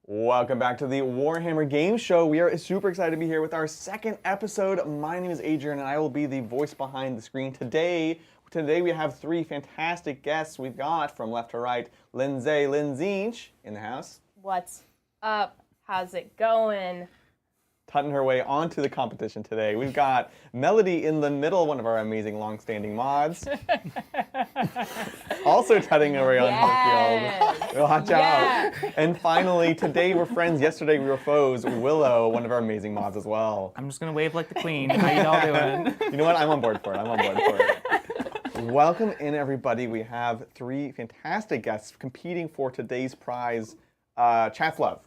Welcome back to the Warhammer Game Show. We are super excited to be here with our second episode. My name is Adrian, and I will be the voice behind the screen today. Today we have three fantastic guests. We've got, from left to right, Lindsay in the house. What's up? How's it going? Tutting her way onto the competition today. We've got Melody in the middle, one of our amazing long-standing mods. Also tutting her way on Hookfield. Watch out. And finally, today we're friends, yesterday we were foes. Willow, one of our amazing mods as well. I'm just going to wave like the queen. How you all doing? You know what? I'm on board for it. Welcome in, everybody. We have three fantastic guests competing for today's prize, Chat's Love,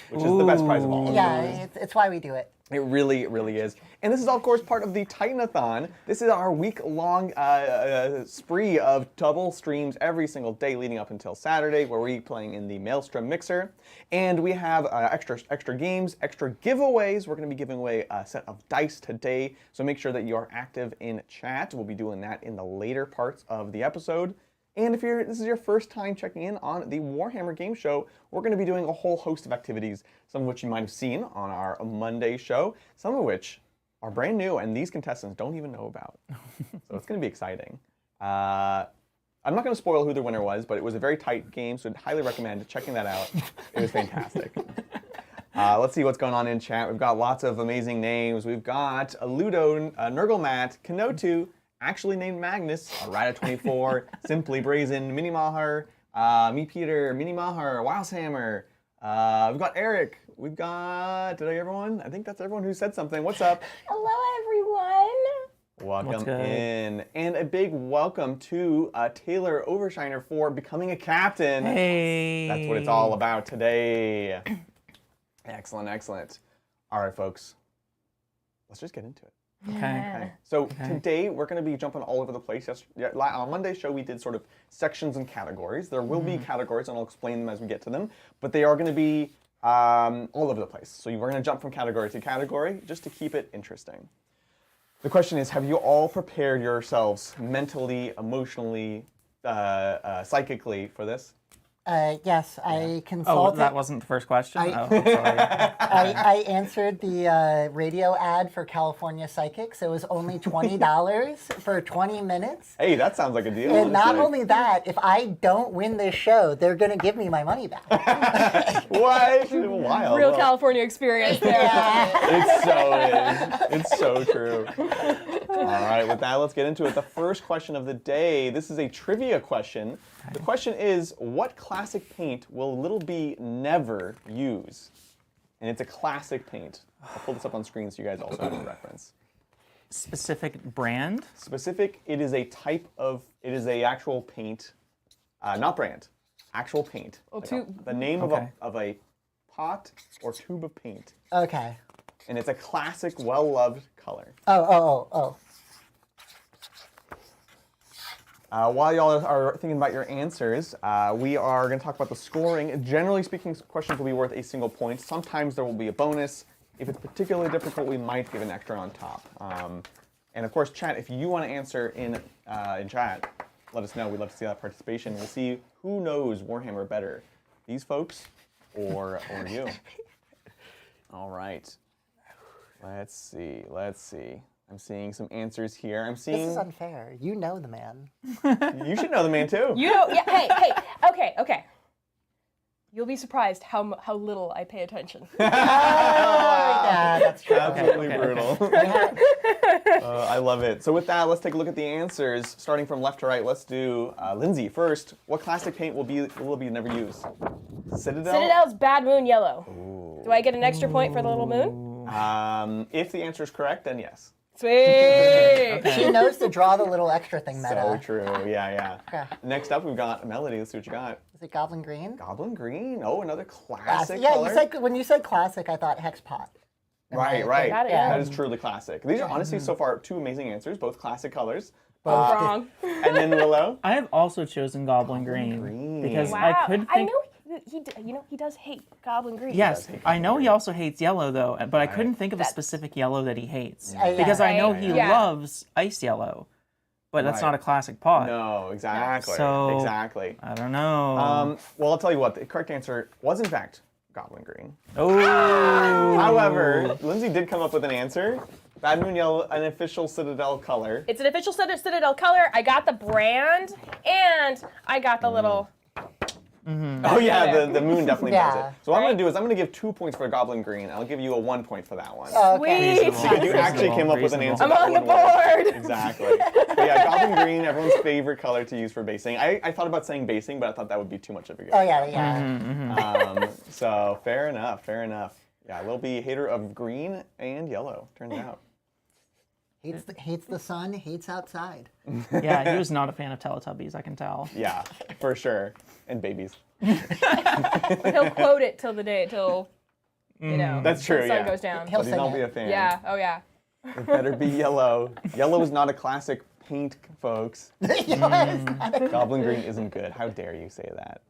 which is the best prize of all. Yeah, it's why we do it. It really, really is. And this is, of course, part of the Titanathon. This is our week-long spree of double streams every single day leading up until Saturday, where we're playing in the Maelstrom Mixer. And we have extra games, extra giveaways. We're going to be giving away a set of dice today, so make sure that you are active in chat. We'll be doing that in the later parts of the episode. And if this is your first time checking in on the Warhammer Game Show, we're going to be doing a whole host of activities, some of which you might have seen on our Monday show, some of which are brand new and these contestants don't even know about. So it's going to be exciting. I'm not going to spoil who the winner was, but it was a very tight game, so I'd highly recommend checking that out. It was fantastic. Let's see what's going on in chat. We've got lots of amazing names. We've got Ludo, Nurglemat, Kenotu, actually named Magnus, Rada24, Simply Brazen, Mini Mahar, Me Peter, Mini Mahar, Wildhammer. We've got Eric. We've got, did I get everyone? I think that's everyone who said something. What's up? Hello, everyone. Welcome in. And a big welcome to Taylor Overshiner for becoming a captain. Hey. That's what it's all about today. Excellent, excellent. All right, folks. Let's just get into it. Okay. So today we're going to be jumping all over the place. On Monday's show we did sort of sections and categories. There will be categories, and I'll explain them as we get to them. But they are going to be all over the place. So we're going to jump from category to category just to keep it interesting. The question is, have you all prepared yourselves mentally, emotionally, psychically for this? Yes, I consulted. Oh, that wasn't the first question? I'm sorry. I answered the radio ad for California Psychics. It was only $20 for 20 minutes. Hey, that sounds like a deal. And not only that, if I don't win this show, they're going to give me my money back. What? Wild. Real California experience there. It so is. It's so true. All right, with that, let's get into it. The first question of the day. This is a trivia question. The question is, what classic paint will Little B never use? And it's a classic paint. I'll pull this up on screen so you guys also have a reference. Specific brand? Specific, it is a type of, it is a actual paint, not brand, actual paint. Oh, the name of a pot or tube of paint. Okay. And it's a classic, well-loved color. Oh. While y'all are thinking about your answers, we are going to talk about the scoring. Generally speaking, questions will be worth a single point. Sometimes there will be a bonus. If it's particularly difficult, we might give an extra on top. And of course, chat, if you want to answer in chat, let us know. We'd love to see that participation. We'll see who knows Warhammer better, these folks or you. All right. Let's see. I'm seeing some answers here. I'm seeing. This is unfair. You know the man. You should know the man too. You know, yeah, hey, okay. You'll be surprised how little I pay attention. Yeah, that's true. Absolutely brutal. I love it. So with that, let's take a look at the answers. Starting from left to right, let's do Lindsay first. What classic paint will be never use? Citadel? Citadel's Bad Moon Yellow. Ooh. Do I get an extra point for the little moon? If the answer is correct, then yes. Sweet. Okay. She knows to draw the little extra thing meta. So true. Yeah. Okay. Next up, we've got Melody. Let's see what you got. Is it Goblin Green? Goblin Green. Oh, another classic Yeah, color. when you said classic, I thought Hex Pot. Right. Got it, yeah. That is truly classic. These are honestly so far two amazing answers, both classic colors. Wrong. And then Willow. I have also chosen Goblin Green. Because Wow. I could think... he does hate Goblin Green. Yes, I know he also hates yellow, though, but I couldn't think of a specific yellow that he hates. Because I know he loves ice yellow, but that's not a classic pot. No, exactly. So, exactly. I don't know. Well, I'll tell you what. The correct answer was, in fact, goblin green. Oh. However, Lindsay did come up with an answer. Bad Moon Yellow, an official Citadel color. It's an official Citadel color. I got the brand, and I got the little... Oh yeah, the moon definitely does Yeah. it. So what I'm going to do is I'm going to give 2 points for goblin green. I'll give you a 1 point for that one. Sweet! Because you actually came up with an answer. I'm that on the would work. board! Exactly. But yeah, goblin green, everyone's favorite color to use for basing. I thought about saying basing, but I thought that would be too much of a gift. Oh yeah. So fair enough, fair enough. Yeah, Lil B, hater of green and yellow, turns out. Hates the sun, hates outside. Yeah, he was not a fan of Teletubbies, I can tell. Yeah, for sure. And babies. He'll quote it till you know, That's true, the sun yeah. goes down. He'll But he's sing not be it. a fan. Yeah, oh yeah. It better be yellow. Yellow is not a classic paint, folks. Goblin green isn't good. How dare you say that?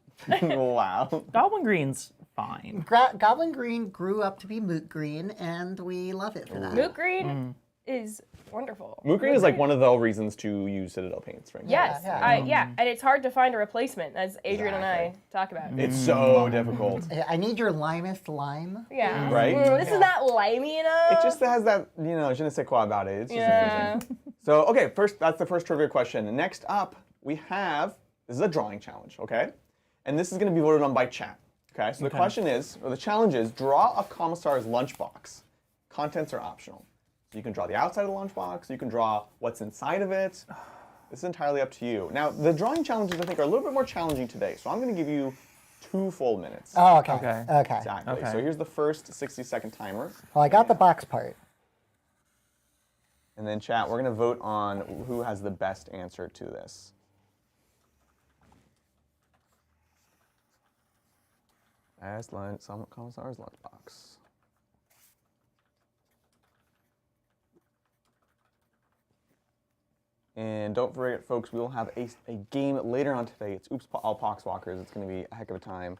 Wow. Goblin Green's fine. Goblin Green grew up to be Moot Green, and we love it for that. Moot green is wonderful. Moot green is like one of the reasons to use Citadel paints, frankly. Yes, Yeah. and it's hard to find a replacement, as Adrian and I Exactly. talk about. It's so difficult. I need your limest lime. Yeah. Right? This is not limey enough. It just has that, je ne sais quoi about it. It's just Yeah. interesting. So, okay, that's the first trivia question. Next up, we have, this is a drawing challenge, okay? And this is going to be voted on by chat, okay? So the question is, or the challenge is, draw a Commissar's lunchbox. Contents are optional. So you can draw the outside of the lunchbox, you can draw what's inside of it. This is entirely up to you. Now, the drawing challenges, I think, are a little bit more challenging today, so I'm going to give you 2 full minutes. Oh, okay. Okay. Exactly. Okay. So here's the first 60-second timer. Well, I got the box part. And then chat, we're going to vote on who has the best answer to this. As Commissar's lunchbox. And don't forget, folks, we will have a game later on today. It's Oops All Poxwalkers. It's going to be a heck of a time.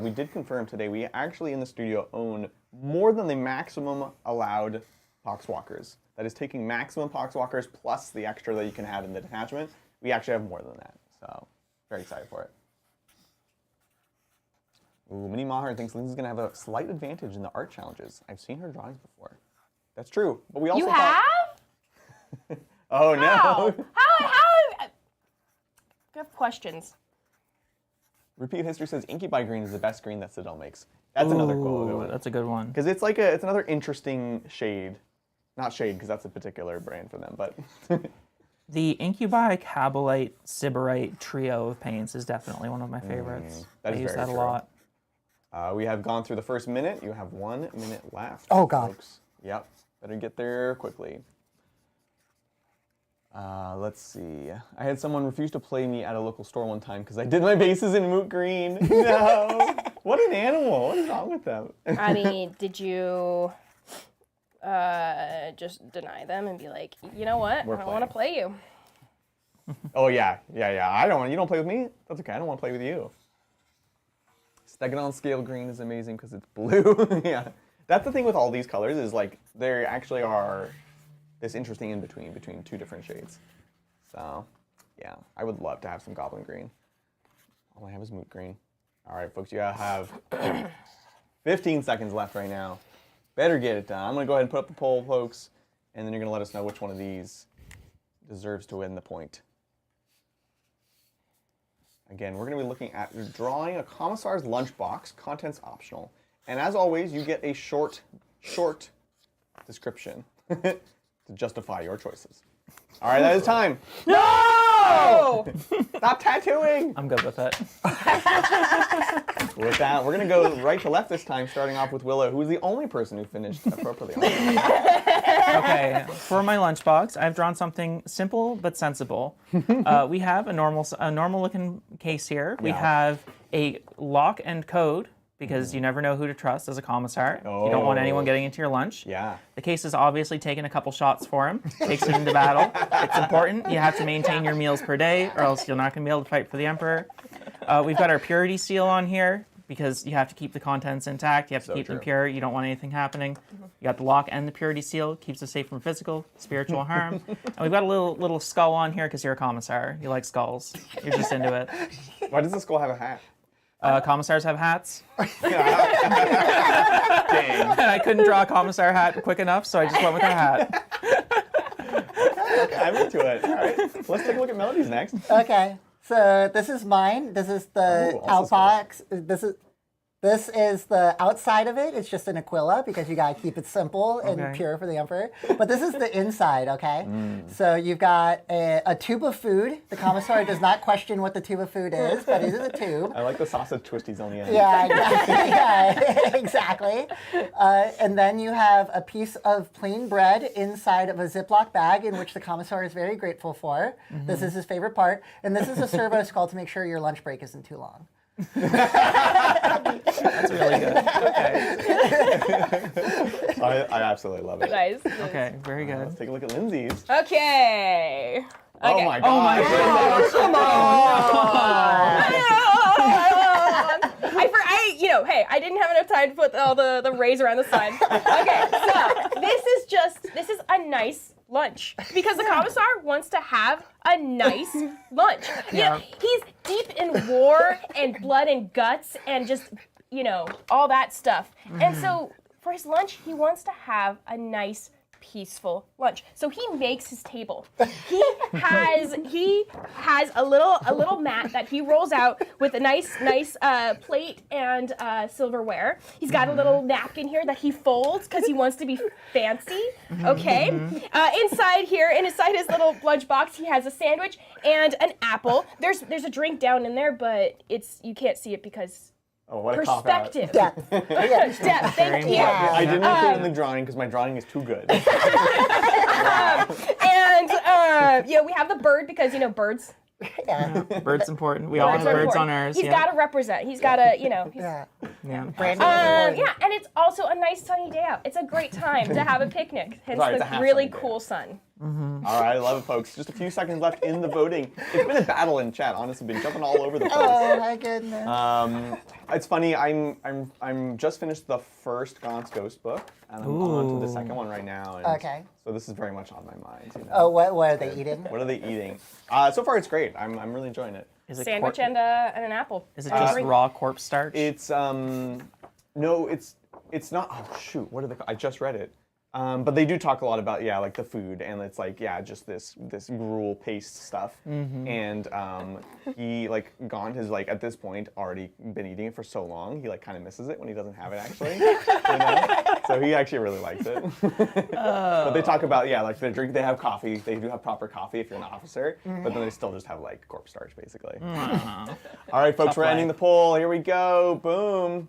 We did confirm today we actually in the studio own more than the maximum allowed Poxwalkers. That is taking maximum Poxwalkers plus the extra that you can have in the detachment. We actually have more than that. So, very excited for it. Ooh, Minnie Maher thinks Lindsay's going to have a slight advantage in the art challenges. I've seen her drawings before. That's true. But we also You thought... have? Oh, no. How? I have questions. Repeat History says Incubi green is the best green that Citadel makes. That's another cool one. That's a good one. Because it's like it's another interesting shade. Not shade, because that's a particular brand for them, but... The Incubi, Cabalite, Sybarite trio of paints is definitely one of my favorites. that is I use very that true. a lot. We have gone through the first minute. You have 1 minute left. Oh, God. Folks. Yep. Better get there quickly. Let's see. I had someone refuse to play me at a local store one time because I did my bases in Moot Green. No. What an animal. What is wrong with them? I mean, did you just deny them and be like, you know what? We're I don't want to play you. Oh, yeah. I don't want. You don't play with me? That's okay. I don't want to play with you. Stegadon Scale Green is amazing because it's blue. Yeah. That's the thing with all these colors is like they actually are this interesting in between 2 different shades. So, yeah, I would love to have some Goblin Green. All I have is Moot Green. All right, folks, you have 15 seconds left right now. Better get it done. I'm going to go ahead and put up the poll, folks, and then you're going to let us know which one of these deserves to win the point. Again, we're going to be looking at drawing a Commissar's lunchbox, contents optional. And as always, you get a short description to justify your choices. All right, that is time. No! Stop tattooing! I'm good with it. With that, we're going to go right to left this time, starting off with Willow, who is the only person who finished appropriately. Okay, for my lunchbox, I've drawn something simple but sensible. We have a normal looking case here. We have a lock and code, because you never know who to trust as a commissar. You don't want anyone getting into your lunch. Yeah. The case has obviously taken a couple shots for him, takes it into battle. It's important. You have to maintain your meals per day, or else you're not going to be able to fight for the Emperor. We've got our purity seal on here, because you have to keep the contents intact. You have to keep them pure. You don't want anything happening. You got the lock and the purity seal. Keeps us safe from physical, spiritual harm. And we've got a little skull on here because you're a commissar. You like skulls. You're just into it. Why does the skull have a hat? Commissars have hats. Dang. And I couldn't draw a Commissar hat quick enough, so I just went with a hat. Okay, I'm into it. All right, let's take a look at Melody's next. Okay, so this is mine. This is the Ooh, also outbox. This is the outside of it. It's just an Aquila because you gotta keep it simple and Okay. pure for the Emperor. But this is the inside, okay? So you've got a tube of food. The Commissar does not question what the tube of food is, but it is a tube. I like the sausage twisties on the end. Yeah, exactly. Yeah, exactly. And then you have a piece of plain bread inside of a Ziploc bag, in which the Commissar is very grateful for. This is his favorite part. And this is a servo skull to make sure your lunch break isn't too long. That's really good. Okay. I absolutely love it. Nice. Okay, very good. Let's take a look at Lindsay's. Okay. Oh Okay. my god. Come on. Hey, I didn't have enough time to put all the rays around the sun. Okay, so this is a nice lunch because the Commissar wants to have a nice lunch. Yeah. He's deep in war and blood and guts and just, all that stuff. And so for his lunch, he wants to have a nice peaceful lunch. So he makes his table. He has a little mat that he rolls out with a nice plate and silverware. He's got a little napkin here that he folds because he wants to be fancy. Okay. Inside his little lunchbox, he has a sandwich and an apple. There's a drink down in there, but you can't see it because Oh, what a cop out. perspective. Depth. Depth. Thank you. Yeah. I didn't include it in the drawing because my drawing is too good. And we have the bird because birds. Yeah. Bird's important. We all have Birds are birds on important. ours. He's yeah. got to represent. He's got to, he's, Yeah. Yeah. Brandon yeah, and it's also a nice sunny day out. It's a great time to have a picnic. Hence Sorry, it's a the half really sunny day cool out. sun. All right, I love it, folks. Just a few seconds left in the voting. It's been a battle in chat. Honestly, been jumping all over the place. Oh my goodness. It's funny. I'm just finished the first Gaunt's Ghost book, and I'm on to the second one right now. And Okay. So this is very much on my mind. Oh, what are they eating? What are they eating? So far, it's great. I'm really enjoying it. Is it Sandwich cor- and an apple. Is it just Drink. raw corpse starch? It's no, it's not. Oh shoot, what are they? I just read it. But they do talk a lot about like the food, and it's like just this gruel paste stuff. And he Gaunt has at this point already been eating it for so long, he kind of misses it when he doesn't have it actually. So he actually really likes it. But they talk about they drink, they have coffee, they do have proper coffee if you're an officer, but then they still just have corpse starch basically. All right, folks, Tough we're ending life. the poll. Here we go. Boom.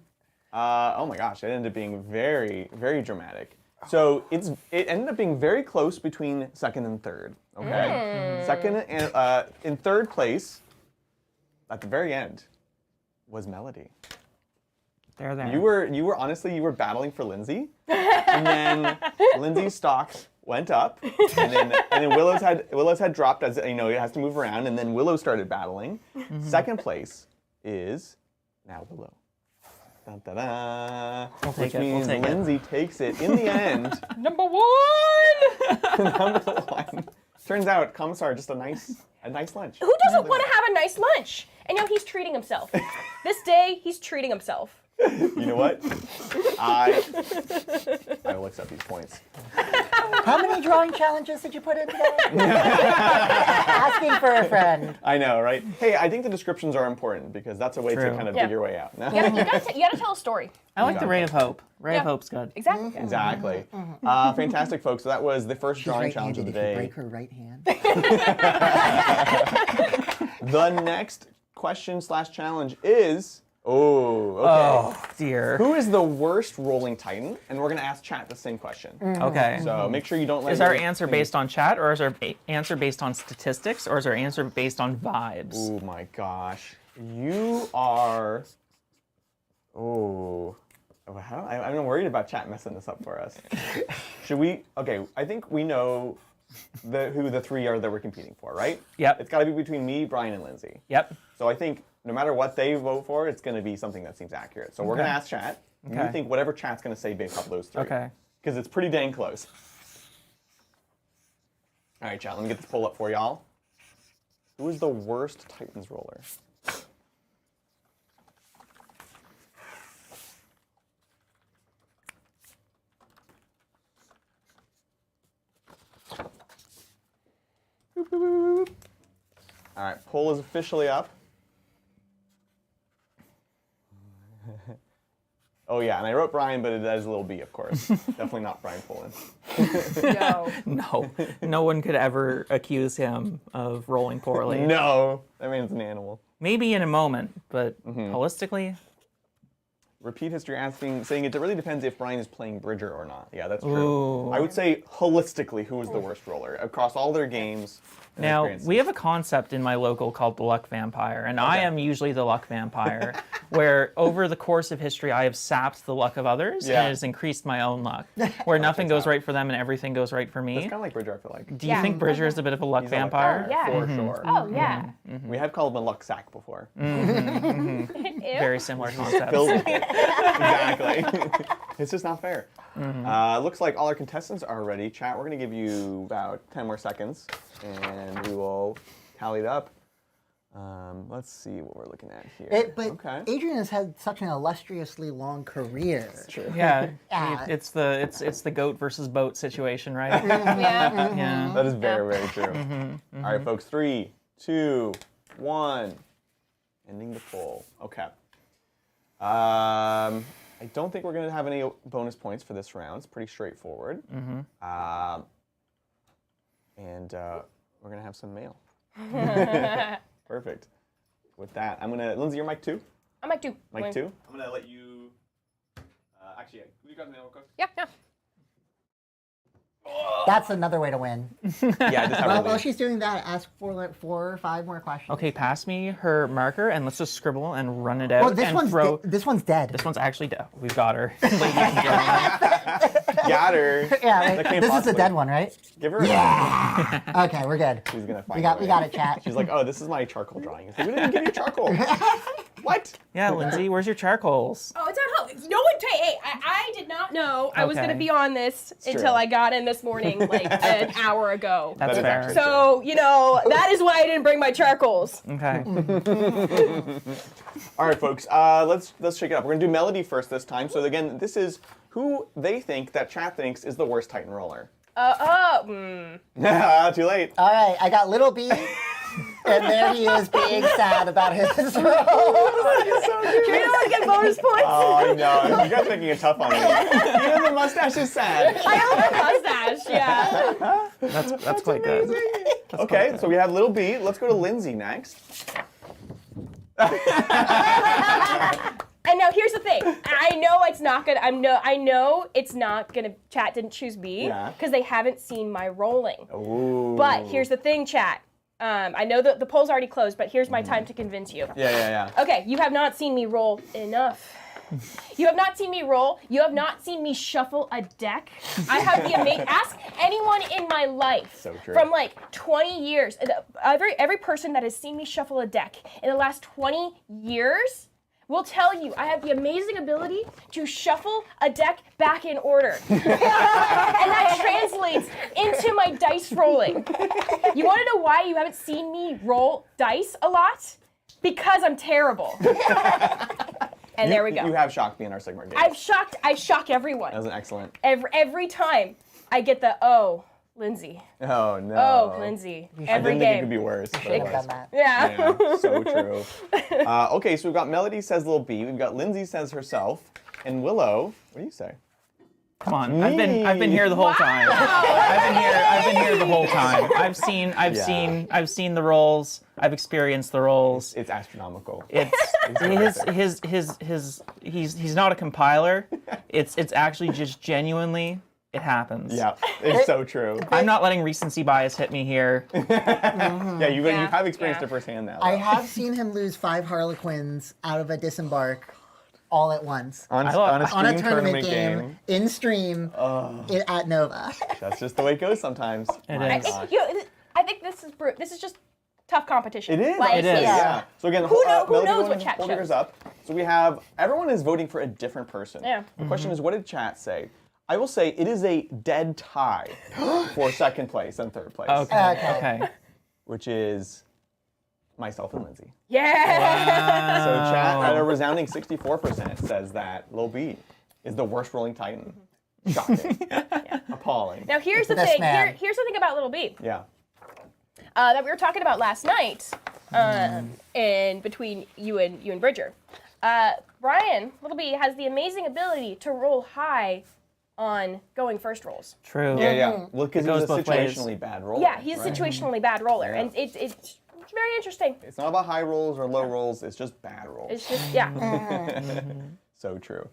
Oh my gosh, it ended up being very, very dramatic. So it ended up being very close between second and third. Okay, second and in third place, at the very end, was Melody. There. You were honestly battling for Lindsay, and then Lindsay's stock went up, and then Willow's had dropped as it has to move around, and then Willow started battling. Second place is now Willow. Dun, da, da, We'll which take it, we'll means take it. Lindsay takes it in the end. Number one! Number one. Turns out Commissar just a nice lunch. Who doesn't want to have a nice lunch? And he's treating himself. This day, he's treating himself. You know what? I will accept these points. How many drawing challenges did you put in today? Asking for a friend. I know, right? Hey, I think the descriptions are important because that's a way to True. kind of Yeah. dig your way out. You gotta tell a story. I like the Ray of Hope. Ray of Yeah. Hope's good. Exactly. Exactly. Fantastic, folks. So that was the first drawing challenge of the day. Break her right hand. The next question/challenge is, okay. Oh dear. Who is the worst rolling Titan? And we're going to ask chat the same question. Okay. So make sure you don't let Is our your answer thing- based on chat, or is our answer based on statistics, or is our answer based on vibes? Oh my gosh. You are... I'm worried about chat messing this up for us. Should we... Okay, I think we know who the three are that we're competing for, right? Yep. It's got to be between me, Brian, and Lindsay. Yep. So I think no matter what they vote for, it's going to be something that seems accurate. So we're going to ask chat. Okay. You think whatever chat's going to say based off of those three. Okay. Because it's pretty dang close. All right, chat, let me get this poll up for y'all. Who is the worst Titans roller? All right, poll is officially up. Oh yeah, and I wrote Brian, but it is a little B, of course. Definitely not Brian Poland. No. No one could ever accuse him of rolling poorly. No, that man's an animal. Maybe in a moment, but holistically, Repeat history saying it really depends if Brian is playing Bridger or not. Yeah, that's true. Ooh. I would say holistically, who was the worst roller across all their games? and now experiences. we have a concept in my local called the luck vampire, and I am usually the luck vampire, where over the course of history I have sapped the luck of others Yeah. and it has increased my own luck, where nothing goes right for them and everything goes right for It's me. kind of like Bridger, I feel like. Do you think Bridger is a bit of a luck He's a luck vampire? Yeah. For sure. Oh, yeah. We have called him a luck sack before. Ew. Very similar concept. Filled with it. Exactly. It's just not fair. Looks like all our contestants are ready. Chat, we're going to give you about 10 more seconds, and we will tally it up. Let's see what we're looking at here. But okay. Adrian has had such an illustriously long career. True. Yeah, Yeah. it's the goat versus boat situation, right? Yeah. Yeah. That is very, very true. All right, folks. 3, 2, 1. Ending the poll. Okay. I don't think we're going to have any bonus points for this round. It's pretty straightforward. And we're going to have some mail. Perfect. With that, I'm going to... Lindsay, you're mic 2? I'm like, Mic 2? I'm going to let you... actually, you got the mail real quick? Yeah. That's another way to win. Yeah, just have While her she's doing that, ask for like 4 or 5 more questions. Okay, pass me her marker and let's just scribble and run it out Well, this and one's throw. this one's dead. This one's actually dead. We've got her. Ladies and gentlemen. Got her. Yeah, That like, can't this is possibly- the dead one, right? Give her a Yeah. Okay, we're good. She's going to find We got a way. it, chat. She's like, oh, this is my charcoal drawing. It's like, we didn't even give you charcoal. What? Yeah, Lindsay, where's your charcoals? Oh, it's at home. No one I did not know I was Okay. going to be on this true. until I got in this morning, like an hour ago. That's That is fair. actually So, that is why I didn't bring my charcoals. Okay. All right, folks. Let's shake it up. We're gonna do melody first this time. So again, this is who they think that chat thinks is the worst Titan roller. Too late. All right, I got little B, and there he is being sad about his role. Do you want to get bonus points? Oh, I know. You guys are making it tough on me. Even the mustache is sad. I have a mustache, yeah. That's quite good. Okay, so we have little B. Let's go to Lindsay next. And now here's the thing. I know it's not gonna. I know it's not gonna. Chat didn't choose me Yeah. because they haven't seen my rolling. Ooh. But here's the thing, chat. I know that the poll's already closed, but here's my time to convince you. Yeah. Okay, you have not seen me roll enough. You have not seen me roll. You have not seen me shuffle a deck. I have the amazing. Ask anyone in my life So true. from like 20 years. Every person that has seen me shuffle a deck in the last 20 years will tell you I have the amazing ability to shuffle a deck back in order. And that translates into my dice rolling. You want to know why you haven't seen me roll dice a lot? Because I'm terrible. And there we go. You have shocked me in our Sigmar games. I shock everyone. That was an excellent. Every time I get the Lindsay. Oh no. Oh, Lindsay. I Every didn't think it game. could be worse. but Should it have was. done that. Yeah. Yeah, so true. Okay, so we've got Melody says little B. We've got Lindsay says herself, and Willow. What do you say? Come on, I've been here the whole time. I've been here the whole time. I've seen the roles. I've experienced the roles. It's astronomical. It's he's not a compiler. It's actually just genuinely it happens. Yeah, it's so true. I'm not letting recency bias hit me here. Yeah, you Yeah, have experienced yeah. it firsthand now. I though. have seen him lose 5 Harlequins out of a disembark all at once. on I love- a On a stream tournament game, in stream, at Nova. That's just the way it goes sometimes. It My is. gosh. I think this is just tough competition. It is. Like, It is. Yeah. So again, Who Melody, knows go what and chat hold yours shows? up. So we have everyone is voting for a different person. Yeah. The question is, what did chat say? I will say it is a dead tie for second place and third place, Okay. which is myself and Lindsay. Yeah. So chat at a resounding 64% says that Lil B is the worst rolling Titan. Shocking. Appalling. Now here's the Best thing. man. Here's the thing about Little B. Yeah. that we were talking about last night, and between you and Bridger. Brian, Little B, has the amazing ability to roll high on going first rolls. True. Yeah. Well, because It he's a goes both ways. situationally bad roller. Yeah, he's a right? situationally bad roller, Yeah. and it's very interesting. It's not about high rolls or low rolls. It's just bad rolls. It's just, yeah. So true.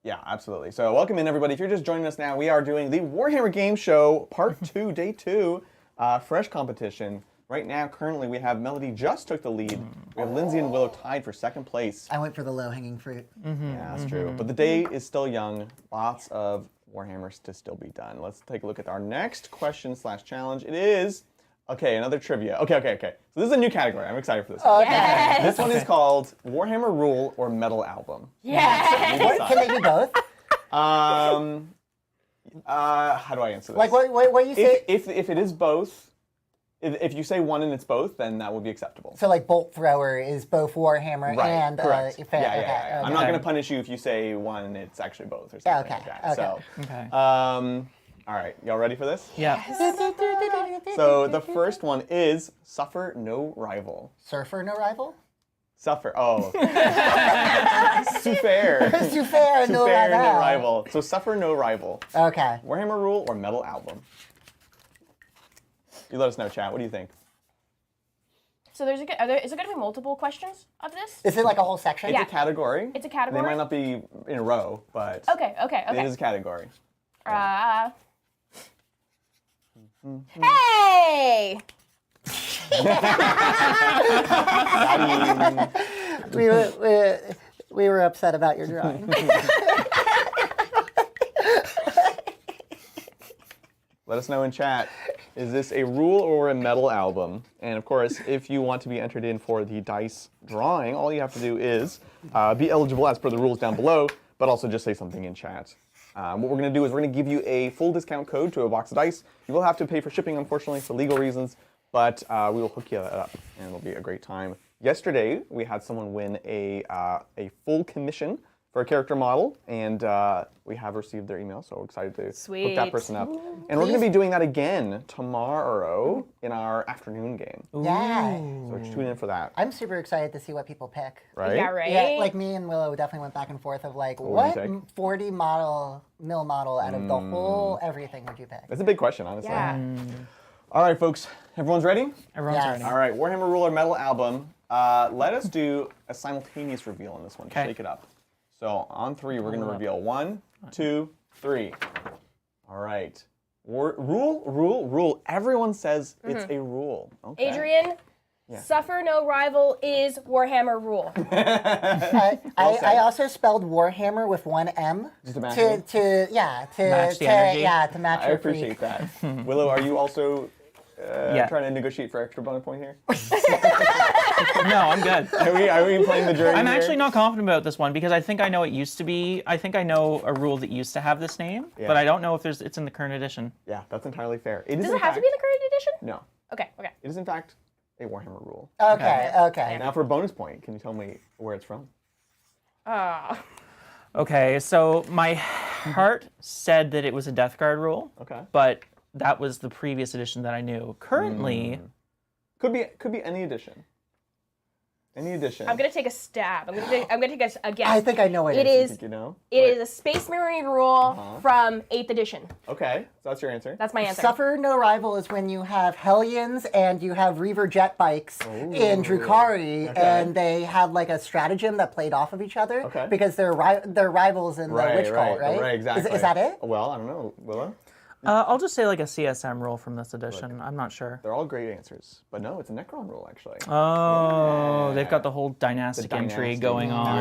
Yeah, absolutely. So welcome in, everybody. If you're just joining us now, we are doing the Warhammer Game Show Part 2, Day 2, fresh competition. Right now, currently, we have Melody just took the lead. We have Lindsay and Willow tied for second place. I went for the low-hanging fruit. Yeah, that's true. But the day is still young. Lots of Warhammers to still be done. Let's take a look at our next question/challenge. It is, okay, another trivia. Okay. So this is a new category. I'm excited for this one. Yes. This one is called Warhammer Rule or Metal Album. Yes. You What, can they be both? how do I answer this? Like what you say? If it is both, if you say one and it's both, then that would be acceptable. So like bolt thrower is both Warhammer Right, and correct. fair. Yeah. Okay. I'm not going to punish you if you say one and it's actually both or Yeah, something okay, like that. okay. So, Okay. all right, y'all ready for this? Yeah. So the first one is Suffer No Rival. Surfer no rival? Suffer. Oh. Souffere. Souffere no Souffere No rival. Rival. So Suffer No Rival. Okay. Warhammer Rule or Metal Album? You let us know, chat. What do you think? So is there going to be multiple questions of this? Is it like a whole section? It's a category. It's a category? They might not be in a row, but Okay. it is a category. Hey! We were upset about your drawing. Let us know in chat. Is this a rule or a metal album? And of course, if you want to be entered in for the dice drawing, all you have to do is be eligible as per the rules down below, but also just say something in chat. What we're going to do is we're going to give you a full discount code to a box of dice. You will have to pay for shipping, unfortunately, for legal reasons, but we will hook you up, and it'll be a great time. Yesterday, we had someone win a full commission for a character model, and we have received their email, so we're excited to hook that Sweet. person up. And we're going to be doing that again tomorrow in our afternoon game. Yeah. So tune in for that, I'm super excited to see what people pick. right? Yeah, right? Yeah, like me and Willow definitely went back and forth of like, would you what 40 mil model out of the whole everything would you pick? That's a big question, honestly. Yeah. All right, folks, everyone's ready? Everyone's Yes. ready. All right, Warhammer Rule or Metal Album. Let us do a simultaneous reveal on this one. Okay. Shake it up. So on three, we're going to reveal 1, 2, 3. All right. Rule. Everyone says it's a rule. Okay. Adrian, Suffer No Rival is Warhammer Rule. I also spelled Warhammer with one M to match to it? Match the energy? to match I your appreciate freak. that. Willow, are you also Yeah. trying to negotiate for extra bonus point here? No, I'm good. Are we playing the journey I'm here? actually not confident about this one because I think I know it used to be. I think I know a rule that used to have this name, Yeah. but I don't know if it's in the current edition. Yeah, that's entirely fair. It is Does in it have to fact- be in the current edition? No. Okay. It is in fact a Warhammer rule. Okay. Now for a bonus point, can you tell me where it's from? Okay, so my heart said that it was a Death Guard rule, Okay. but that was the previous edition that I knew. Currently, Could be any edition. Any edition. I'm gonna take a stab. I'm gonna take a guess. I think I know what It it is. is. You know? It is a Space Marine rule from 8th edition. Okay, so that's your answer. That's my answer. Suffer No Rival is when you have Hellions and you have Reaver jet bikes in Drukhari, and they had like a stratagem that played off of each other Okay. because they're rivals in the witch cult, right? Right, exactly. Is that it? Well, I don't know. Willow? I'll just say like a CSM rule from this edition. I'm not sure. They're all great answers. But no, it's a Necron rule, actually. Oh, they've got the whole dynastic The intrigue dynastic. going on.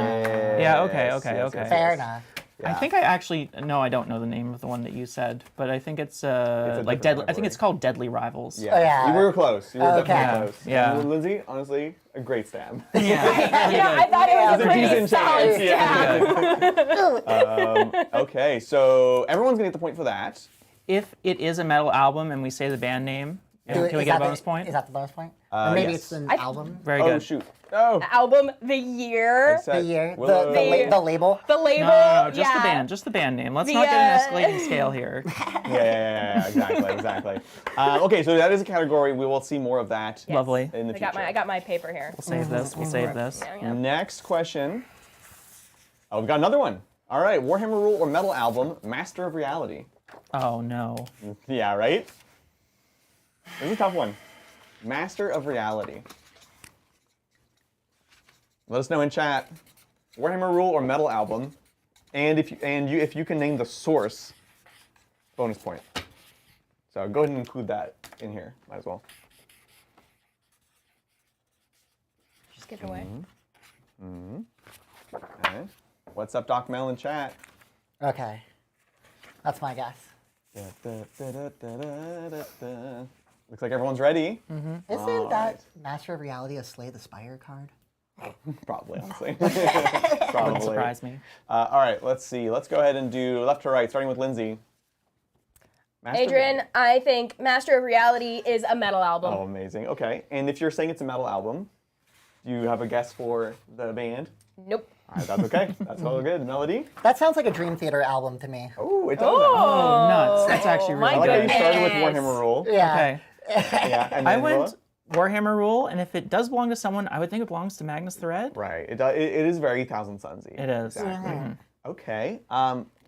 Yeah, okay. Yes, Fair yes. enough. Yeah. I think I actually I don't know the name of the one that you said, but I think it's like different deadly. I think rivalry. it's called Deadly Rivals. Yeah. Oh, yeah. You were close. You were Okay. definitely close. Yeah. And Lindsay, honestly, a great stab. I thought it was a pretty decent solid chance. stab. Okay, so everyone's going to get the point for that. If it is a metal album and we say the band name, can we Is get a that bonus the- point? Is that the bonus point? Or maybe yes. it's an album? Very Oh, good. shoot. No. album, the year, I said The year, Willow. the label. the label. No, just yeah. the band, just the band name. Let's The, not get an escalating scale here. Yeah, exactly. Okay, so that is a category. We will see more of that Yes. Lovely. in the I future. got my paper here. We'll save this. We'll save this. Yeah. Next question. Oh, we've got another one. All right, Warhammer Rule or Metal Album, Master of Reality. Oh no. Yeah, right? This is a tough one. Master of Reality. Let us know in chat. Warhammer Rule or Metal Album, and if you can name the source, bonus point. So go ahead and include that in here. Might as well. Just give it away. Okay. What's up, Doc Mel in chat? Okay. That's my guess. Looks like everyone's ready. Isn't that Master of Reality a Slay the Spire card? Probably, honestly. Wouldn't Probably. surprise me. All right, let's see. Let's go ahead and do left to right, starting with Lindsay. Master of Adrian, I think Master of Reality is a metal album. Oh, amazing. Okay, and if you're saying it's a metal album, do you have a guess for the band? Nope. All right, that's okay. That's all good. Melody? That sounds like a Dream Theater album to me. Oh, it does. Oh, nuts. That's actually my I really like how you good. started with goodness. Warhammer Rule. Yeah. Okay. Yeah, and I then went Willa? Warhammer Rule, and if it does belong to someone, I would think it belongs to Magnus the Red. Right. It is very Thousand Sunsy. It is. Exactly. Okay.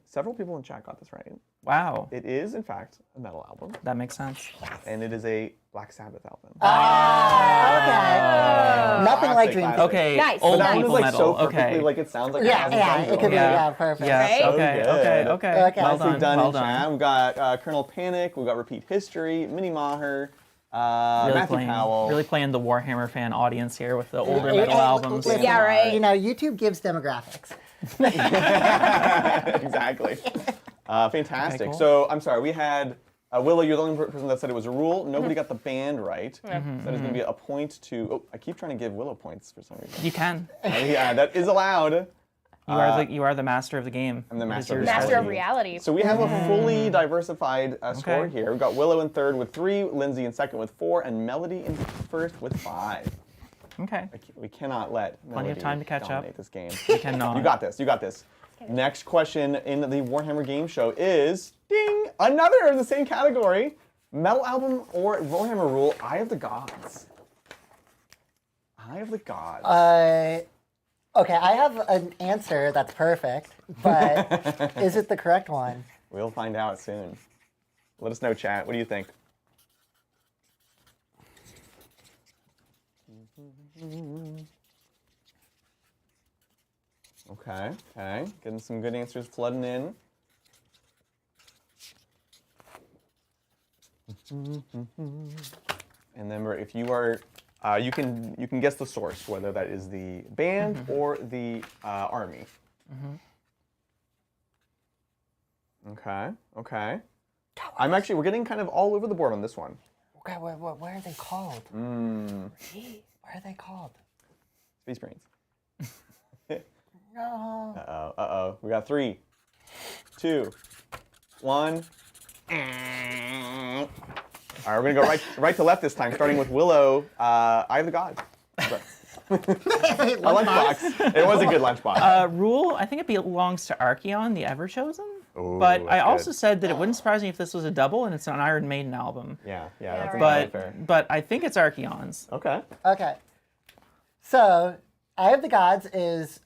Several people in chat got this right. Wow. It is, in fact, a metal album, That makes sense. and it is a Black Sabbath album. Okay. Nothing like Classic, Dream classic. Theater. Okay. Nice. Old But that one is people like metal. so perfectly, Okay. like it sounds like Yeah, Thousand yeah, Suns it could be, Yeah. yeah, perfect. Yes. Right? Okay. So Okay. good. Okay. Okay. Well Nicely done. done Well in chat. done. We've got Colonel Panic. We've got Repeat History, Mini Maher, Really Matthew playing, Powell. really playing the Warhammer fan audience here with the older metal albums. Listen, Yeah, right. You know, YouTube gives demographics. Exactly. Fantastic. Okay, cool. So, I'm sorry, we had Willow, you're the only person that said it was a rule. Nobody got the band right. So that is going to be a point to. Oh, I keep trying to give Willow points for some reason. You can. Yeah, that is allowed. You are the master of the game. I'm the It is master of yours. the Master of Reality. So we have a fully diversified score Okay. here. We've got Willow in third with 3, Lindsay in second with 4, and Melody in first with 5. Okay. We cannot let Plenty of Melody time to catch up. dominate this game. You cannot. You got this. You got this. Next question in the Warhammer game show is, ding, another in the same category. Metal album or Warhammer Rule, Eye of the Gods. Eye of the Gods. Okay, I have an answer that's perfect, but is it the correct one? We'll find out soon. Let us know, chat. What do you think? Okay, getting some good answers flooding in. And then if you are, you can guess the source, whether that is the band or the army. Okay. We're getting kind of all over the board on this one. Okay, what are they called? What are they called? Space Brains. No. Uh-oh. We got 3, 2, 1. All right, we're gonna go right to left this time, starting with Willow, Eye of the Gods. Sorry. A lunchbox. It was a good lunchbox. Rule, I think it belongs to Archeon, the Everchosen. Ooh, But I that's also good. said that it wouldn't surprise me if this was a double and it's an Iron Maiden album. Yeah, Yeah, that's right. entirely fair. But I think it's Archeon's. Okay. Okay. So, Eye of the Gods is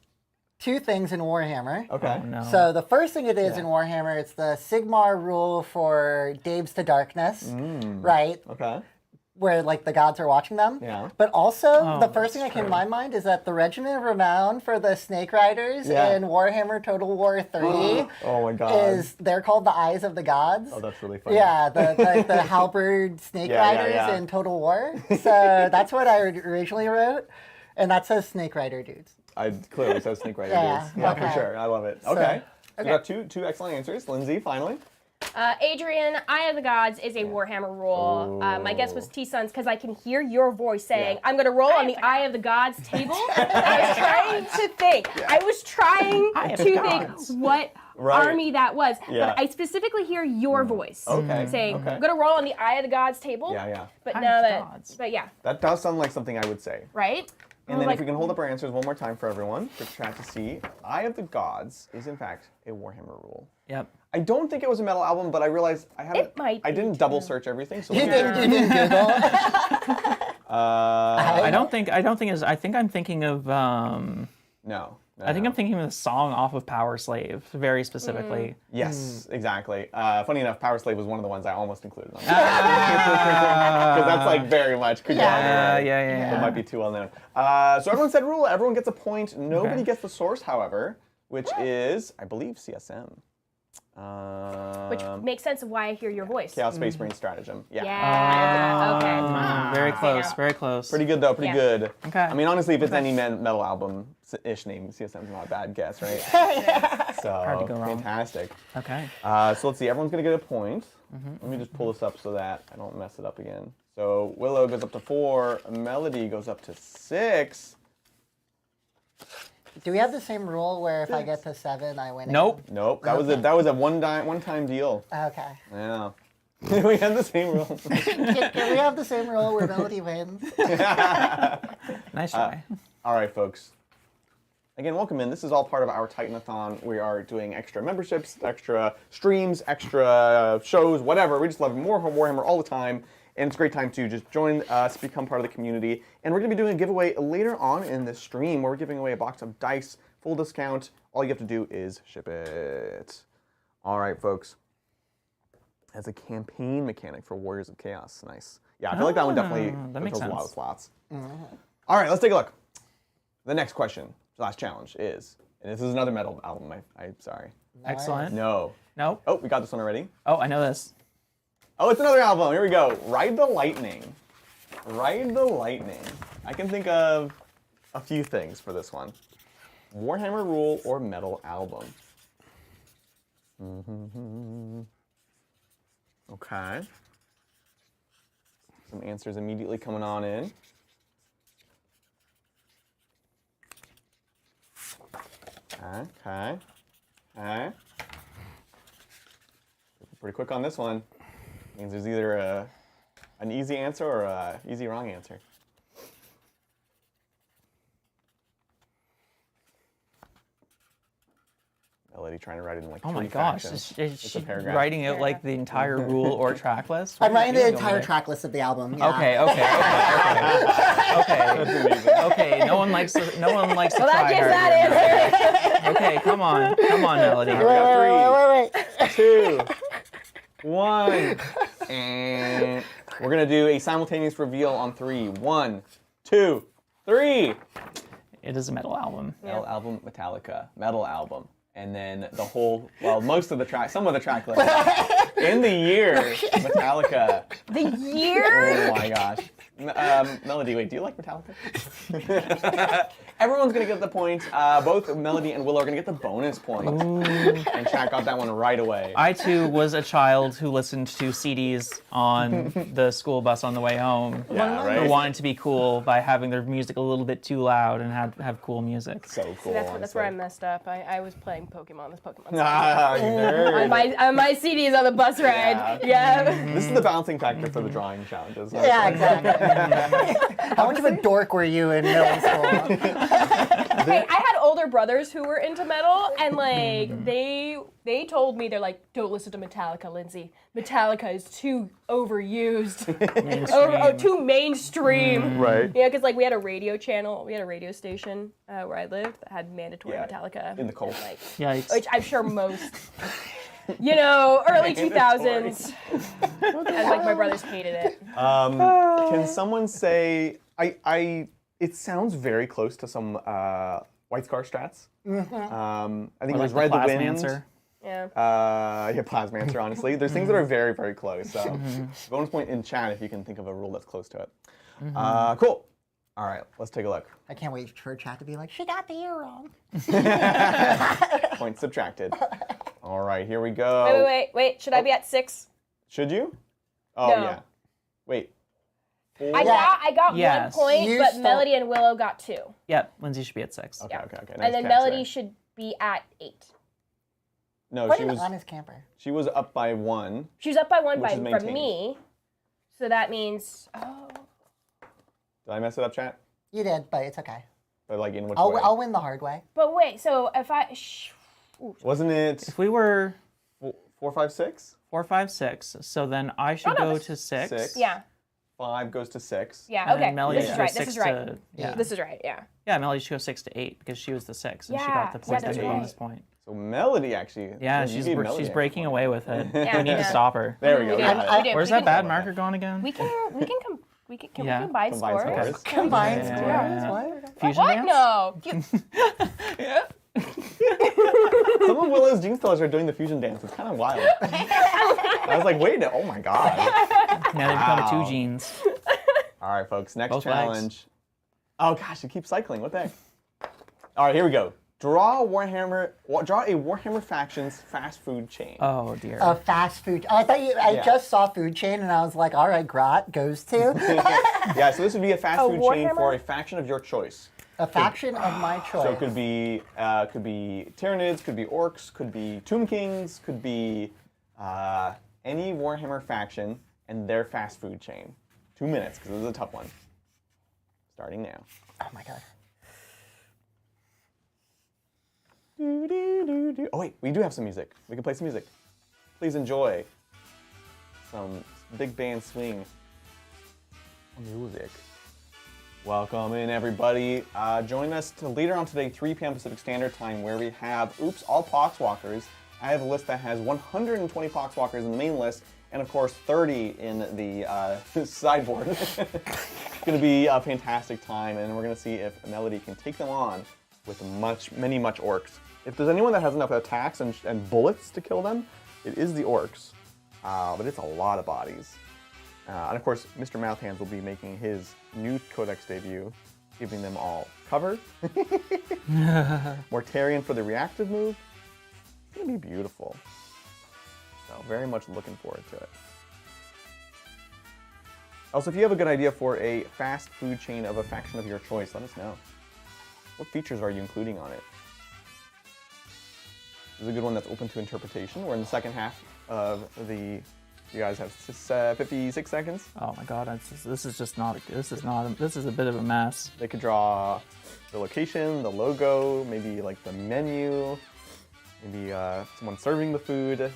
2 things in Warhammer. Okay. Oh, no. So the first thing it is in Warhammer, it's the Sigmar rule for Daves to Darkness, right? Okay. Where like the gods are watching them. Yeah. But also, Oh, the first thing that came to my mind is that the Regiment of Renown for the Snake Riders Yeah. in Warhammer Total War 3 Oh my God. they're called the Eyes of the Gods. Oh, that's really funny. Yeah, the halberd Snake Yeah, Riders yeah. in Total War. So that's what I originally wrote, and that says Snake Rider dudes. I clearly said Snake Rider Yeah, dudes. Yeah, for okay. sure. I love it. Okay. We got two excellent answers. Lindsay, finally. Adrian, Eye of the Gods is a Warhammer rule. My guess was T-Sun's because I can hear your voice saying, Yeah. I'm going to roll on the Eye of the Gods table. I was trying to think. I was trying Eye of to the think Gods. what Right. army that was. Yeah. But I specifically hear your voice Okay. saying, Okay. I'm going to roll on the Eye of the Gods table. Yeah. But Eye now of the that, Gods. but yeah, That does sound like something I would say. right? And then like- if we can hold up our answers one more time for everyone, for chat to see, Eye of the Gods is in fact a Warhammer rule. Yep. I don't think it was a metal album, but I realized I haven't. It might I be, didn't too. double search everything, so You let me- didn't Google. I don't think it's. I think I'm thinking of. No. I think I'm thinking of the song off of Power Slave, very specifically. Yes, exactly. Funny enough, Power Slave was one of the ones I almost included on. Because that's like very much could go Yeah, either way. yeah. It might be too well known. So everyone said rule. Everyone gets a point. Nobody Okay. gets the source, however, which is, I believe, CSM. Which makes sense of why I hear your voice. Chaos Space Marine Stratagem. Yeah. Yeah. Okay. Very now. close, very close. Pretty good though, pretty Yeah. good. Okay. I mean, honestly, if it's any metal album-ish name, CSM's not a bad guess, right? So, Hard to go wrong. fantastic. Okay. So let's see, everyone's gonna get a point. Let me just pull this up so that I don't mess it up again. So Willow goes up to 4, Melody goes up to 6. Do we have the same rule where if I get to 7, I win? Nope. Nope, that was a one-time deal. Okay. Yeah. We had the same rule. Can we have the same rule where Melody wins? Nice try. All right, folks. Again, welcome in. This is all part of our Titanathon. We are doing extra memberships, extra streams, extra shows, whatever. We just love more Warhammer all the time. And it's a great time to just join us, become part of the community. And we're going to be doing a giveaway later on in this stream where we're giving away a box of dice, full discount. All you have to do is ship it. All right, folks. As a campaign mechanic for Warriors of Chaos. Nice. Yeah, I feel like that one definitely that makes fills a lot of sense. slots. All right, let's take a look. The next question, last challenge is, and this is another metal album. I'm sorry. Excellent. No. Nope. Oh, we got this one already. Oh, I know this. Oh, it's another album. Here we go. Ride the Lightning. Ride the Lightning. I can think of a few things for this one. Warhammer rule or metal album. Okay. Some answers immediately coming on in. Okay. Pretty quick on this one. Means there's either an easy answer or an easy wrong answer. Melody trying to write it in like Oh my three gosh, fractions. is It's a she paragraph. writing out like the entire rule or track list? I'm writing the What are you entire doing track list of the album. Yeah. Okay. Okay. No one likes to Well, try that gives hard that here. answer. Okay, come on, Melody. We got Wait. 3, 2, 1, and we're gonna do a simultaneous reveal on 3. 1, 2, 3. It is a metal album. Metal album, Metallica. Metal album. And then the whole, well, most of the track, some of the track list. In the year, Metallica. The year? Oh my gosh. Melody, wait, do you like Metallica? Everyone's gonna get the point. Both Melody and Willow are gonna get the bonus point. And Chat got that one right away. I too was a child who listened to CDs on the school bus on the way home. Yeah, Who right? wanted to be cool by having their music a little bit too loud and have cool music. So cool. That's where I messed up. I was playing Pokemon. This Pokemon. Ah, you nerd. on my CDs on the bus ride. Yeah. This is the balancing factor for the drawing challenges. Yeah, exactly. How much of a dork were you in middle school? Hey, I had older brothers who were into metal, and like they told me, they're like, don't listen to Metallica, Lindsay. Metallica is too overused, too mainstream. Right. Yeah, because like we had a radio channel, we had a radio station where I lived that had mandatory Yeah, Metallica. in the cold. Like, Yikes. which I'm sure most, early 2000s, and like my brothers hated it. Can someone say, it sounds very close to some White Scar strats. I think it was Red the Wind. Plasmancer. Yeah. Yeah, Plasmancer, honestly. There's things that are very, very close. So bonus point in chat if you can think of a rule that's close to it. Cool. All right, let's take a look. I can't wait for chat to be like, she got the year wrong. Point subtracted. All right, here we go. Wait. Should I be at 6? Should you? Oh, No. yeah. Wait. I got Yes. 1 point, You but stole- Melody and Willow got 2. Yep, Lindsay should be at 6. Okay. Nice And then catch Melody there. should be at 8. No, What she an was honest camper. she was up by 1. She was up by 1 Which is from maintained. me. So that means, Did I mess it up, chat? You did, but it's okay. But like in which I'll, way? I'll win the hard way. But wait, so if I... Wasn't it If we were 4, 5, 6? 4, 5, 6, so then I should no, go this- to 6. 6. Yeah. 5 goes to 6. Yeah, And okay. then Melody This should is go right. This 6 is right. to... Yeah. This is right, yeah. Yeah, Melody should go 6 to 8 because she was the 6 and she Yeah, got the yeah, point that's bonus right. point. So Melody actually. Yeah, you beat Melody she's actually. breaking away with it. Yeah, We need to yeah. stop her. There we go. We got did. it. We did. Where's We that can- bad marker gone again? We can Yeah. combine Combine scores? scores. Combined Yeah. scores. What? Fusion What? dance? No. Some of Willow's Gene Stealers are doing the fusion dance. It's kind of wild. I was like, wait, oh my god. Now they become Wow. 2 genes. All right, folks, next Both legs. challenge. Oh gosh, it keeps cycling. What the heck? All right, here we go. Draw a Warhammer Factions fast food chain. Oh dear. A fast food. Oh, I thought you. I Yeah. just saw food chain, and I was like, all right, Grot goes to Yeah, so this would be a fast A food chain Warhammer? for a faction of your choice. a faction of my choice. So it could be Tyranids, could be Orcs, could be Tomb Kings, could be any Warhammer faction and their fast food chain. 2 minutes, because this is a tough one. Starting now. Oh my god. Oh wait, we do have some music. We can play some music. Please enjoy some big band swing music. Welcome in, everybody. Join us later on today, 3 p.m. Pacific Standard Time, where we have all Poxwalkers. I have a list that has 120 Poxwalkers in the main list, and of course 30 in the sideboard. It's going to be a fantastic time, and we're going to see if Melody can take them on with many orcs. If there's anyone that has enough attacks and bullets to kill them, it is the orcs. But it's a lot of bodies. And of course, Mr. Mouthhands will be making his new Codex debut, giving them all cover. Mortarion for the reactive move. It's going to be beautiful. So very much looking forward to it. Also, if you have a good idea for a fast food chain of a faction of your choice, let us know. What features are you including on it? This is a good one that's open to interpretation. We're in the second half of the... You guys have 56 seconds. Oh my god, this is just not. This is a bit of a mess. They could draw the location, the logo, maybe like the menu, maybe someone serving the food.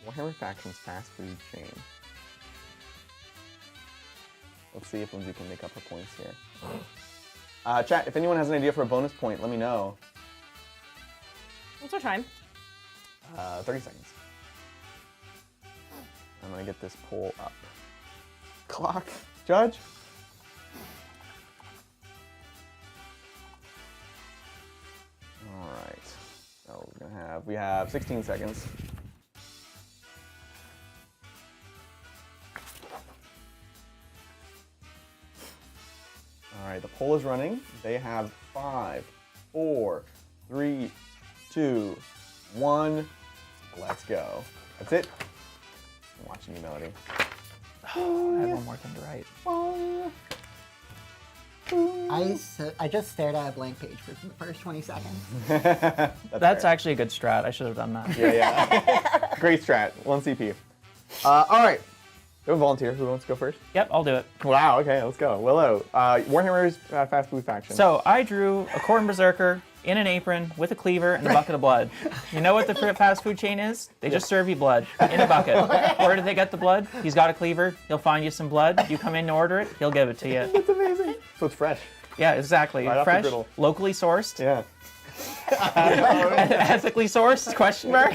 Warhammer Factions fast food chain. Let's see if Lindsay can make up her points here. Chat, if anyone has an idea for a bonus point, let me know. What's our time? 30 seconds. I'm gonna get this poll up. Clock. Judge? Alright. So we have 16 seconds. Alright, the poll is running. They have 5, 4, 3, 2, 1. Let's go. That's it. I'm watching you, Melody. I have one more thing to write. I just stared at a blank page for the first 20 seconds. That's fair. actually a good strat. I should have done that. Yeah. Great strat. 1 CP. All right. We have a volunteer. Who wants to go first? Yep, I'll do it. Wow. Okay, let's go. Willow. Warhammer's fast food faction. So I drew a Khorne Berserker in an apron with a cleaver and a bucket of blood. You know what the fast food chain is? They just serve you blood in a bucket. Where did they get the blood? He's got a cleaver. He'll find you some blood. You come in to order it. He'll give it to you. That's amazing. So it's fresh. Yeah, exactly. Right off the Fresh, griddle. locally sourced, Yeah. ethically sourced? Question mark.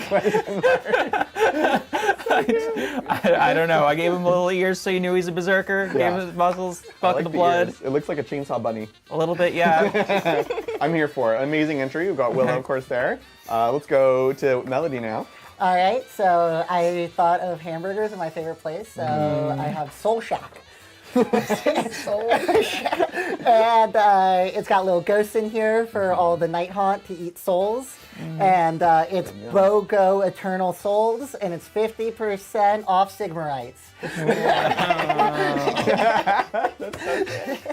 I don't know. I gave him little ears so you knew he's a berserker. Gave him his muscles, I bucket like of the blood. ears. It looks like a chainsaw bunny. A little bit, yeah. I'm here for it. Amazing entry. We've got Willow, of course, there. Let's go to Melody now. All right, so I thought of hamburgers in my favorite place, so I have Soul Shack. And it's got little ghosts in here for all the Night Haunt to eat souls. And it's BOGO Eternal Souls, and it's 50% off Sigmarites.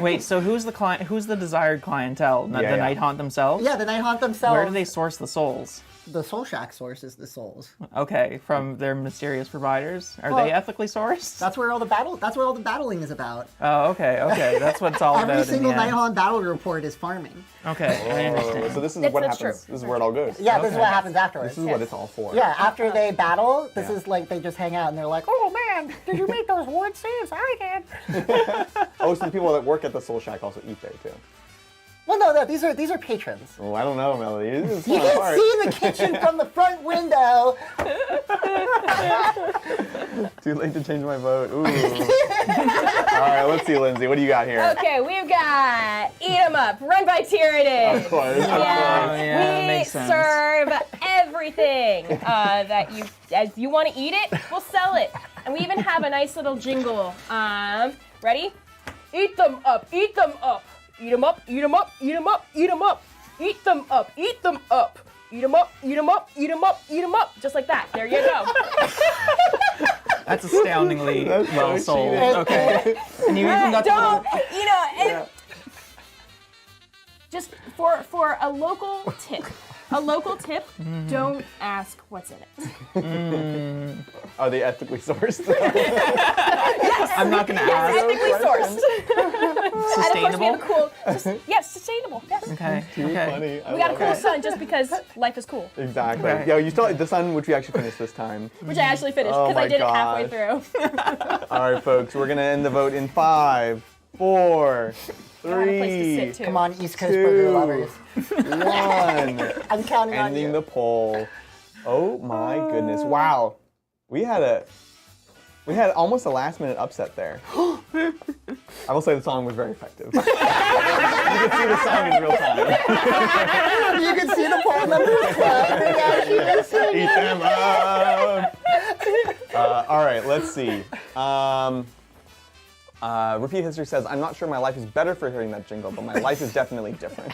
Wait, so who's the client? Who's the desired clientele? The Yeah. Night Haunt themselves? Yeah, the Night Haunt themselves. Where do they source the souls? The Soul Shack sources the souls. Okay, from their mysterious providers. Are they ethically sourced? That's where all the battling is about. Oh, okay. That's what it's all about. Every single in the end. Nighthaunt battle report is farming. Okay, I understand. So this is That's- what that's happens. true. This is where it all goes. Yeah, this is what happens afterwards. This is what it's all for. Yeah, after they battle, this is like they just hang out and they're like, "Oh man, did you make those ward saves? I did." Oh, so the people that work at the Soul Shack also eat there too. Well, no, these are patrons. Oh, I don't know, Melody. This is You falling can apart. see the kitchen from the front window. Too late to change my vote. Ooh. All right, let's see, Lindsay. What do you got here? Okay, we've got Eat 'em Up, run by Tyranid. Of course. Yes, yeah, that we makes sense. serve everything that you, as you want to eat it, we'll sell it. And we even have a nice little jingle. Ready? Eat them up, eat them up. Eat 'em up, eat 'em up, eat 'em up, eat 'em up. Eat them up, eat them up. Eat 'em up, eat 'em up, eat 'em up, eat 'em up. Just like that. There you go. That's astoundingly That's so well sold. cheating. Okay. And you even got the Don't, little... you know, and just for a local tip. A local tip, don't ask what's in it. Are they ethically sourced? I'm not going to ask. Ethically sourced. And of course we Sustainable? have a cool, yes, sustainable, yes. Okay. Too okay. funny. I We got a love cool it. sun just because life is cool, Exactly. Right. Yeah, you still the sun, which we actually finished this time. which I actually finished Oh because I my did it halfway gosh. through. All right, folks, we're gonna end the vote in 5, 4, I have a place to 3, sit too. Come on, East Coast burger 2, lovers. 1. I'm counting on Ending you. the poll. Oh my goodness! Wow, we had almost a last-minute upset there. I will say the song was very effective. You can see the song in real time. You can see the poll numbers climbing as you listen. Eat them up. All right, let's see. Repeat History says, I'm not sure my life is better for hearing that jingle, but my life is definitely different.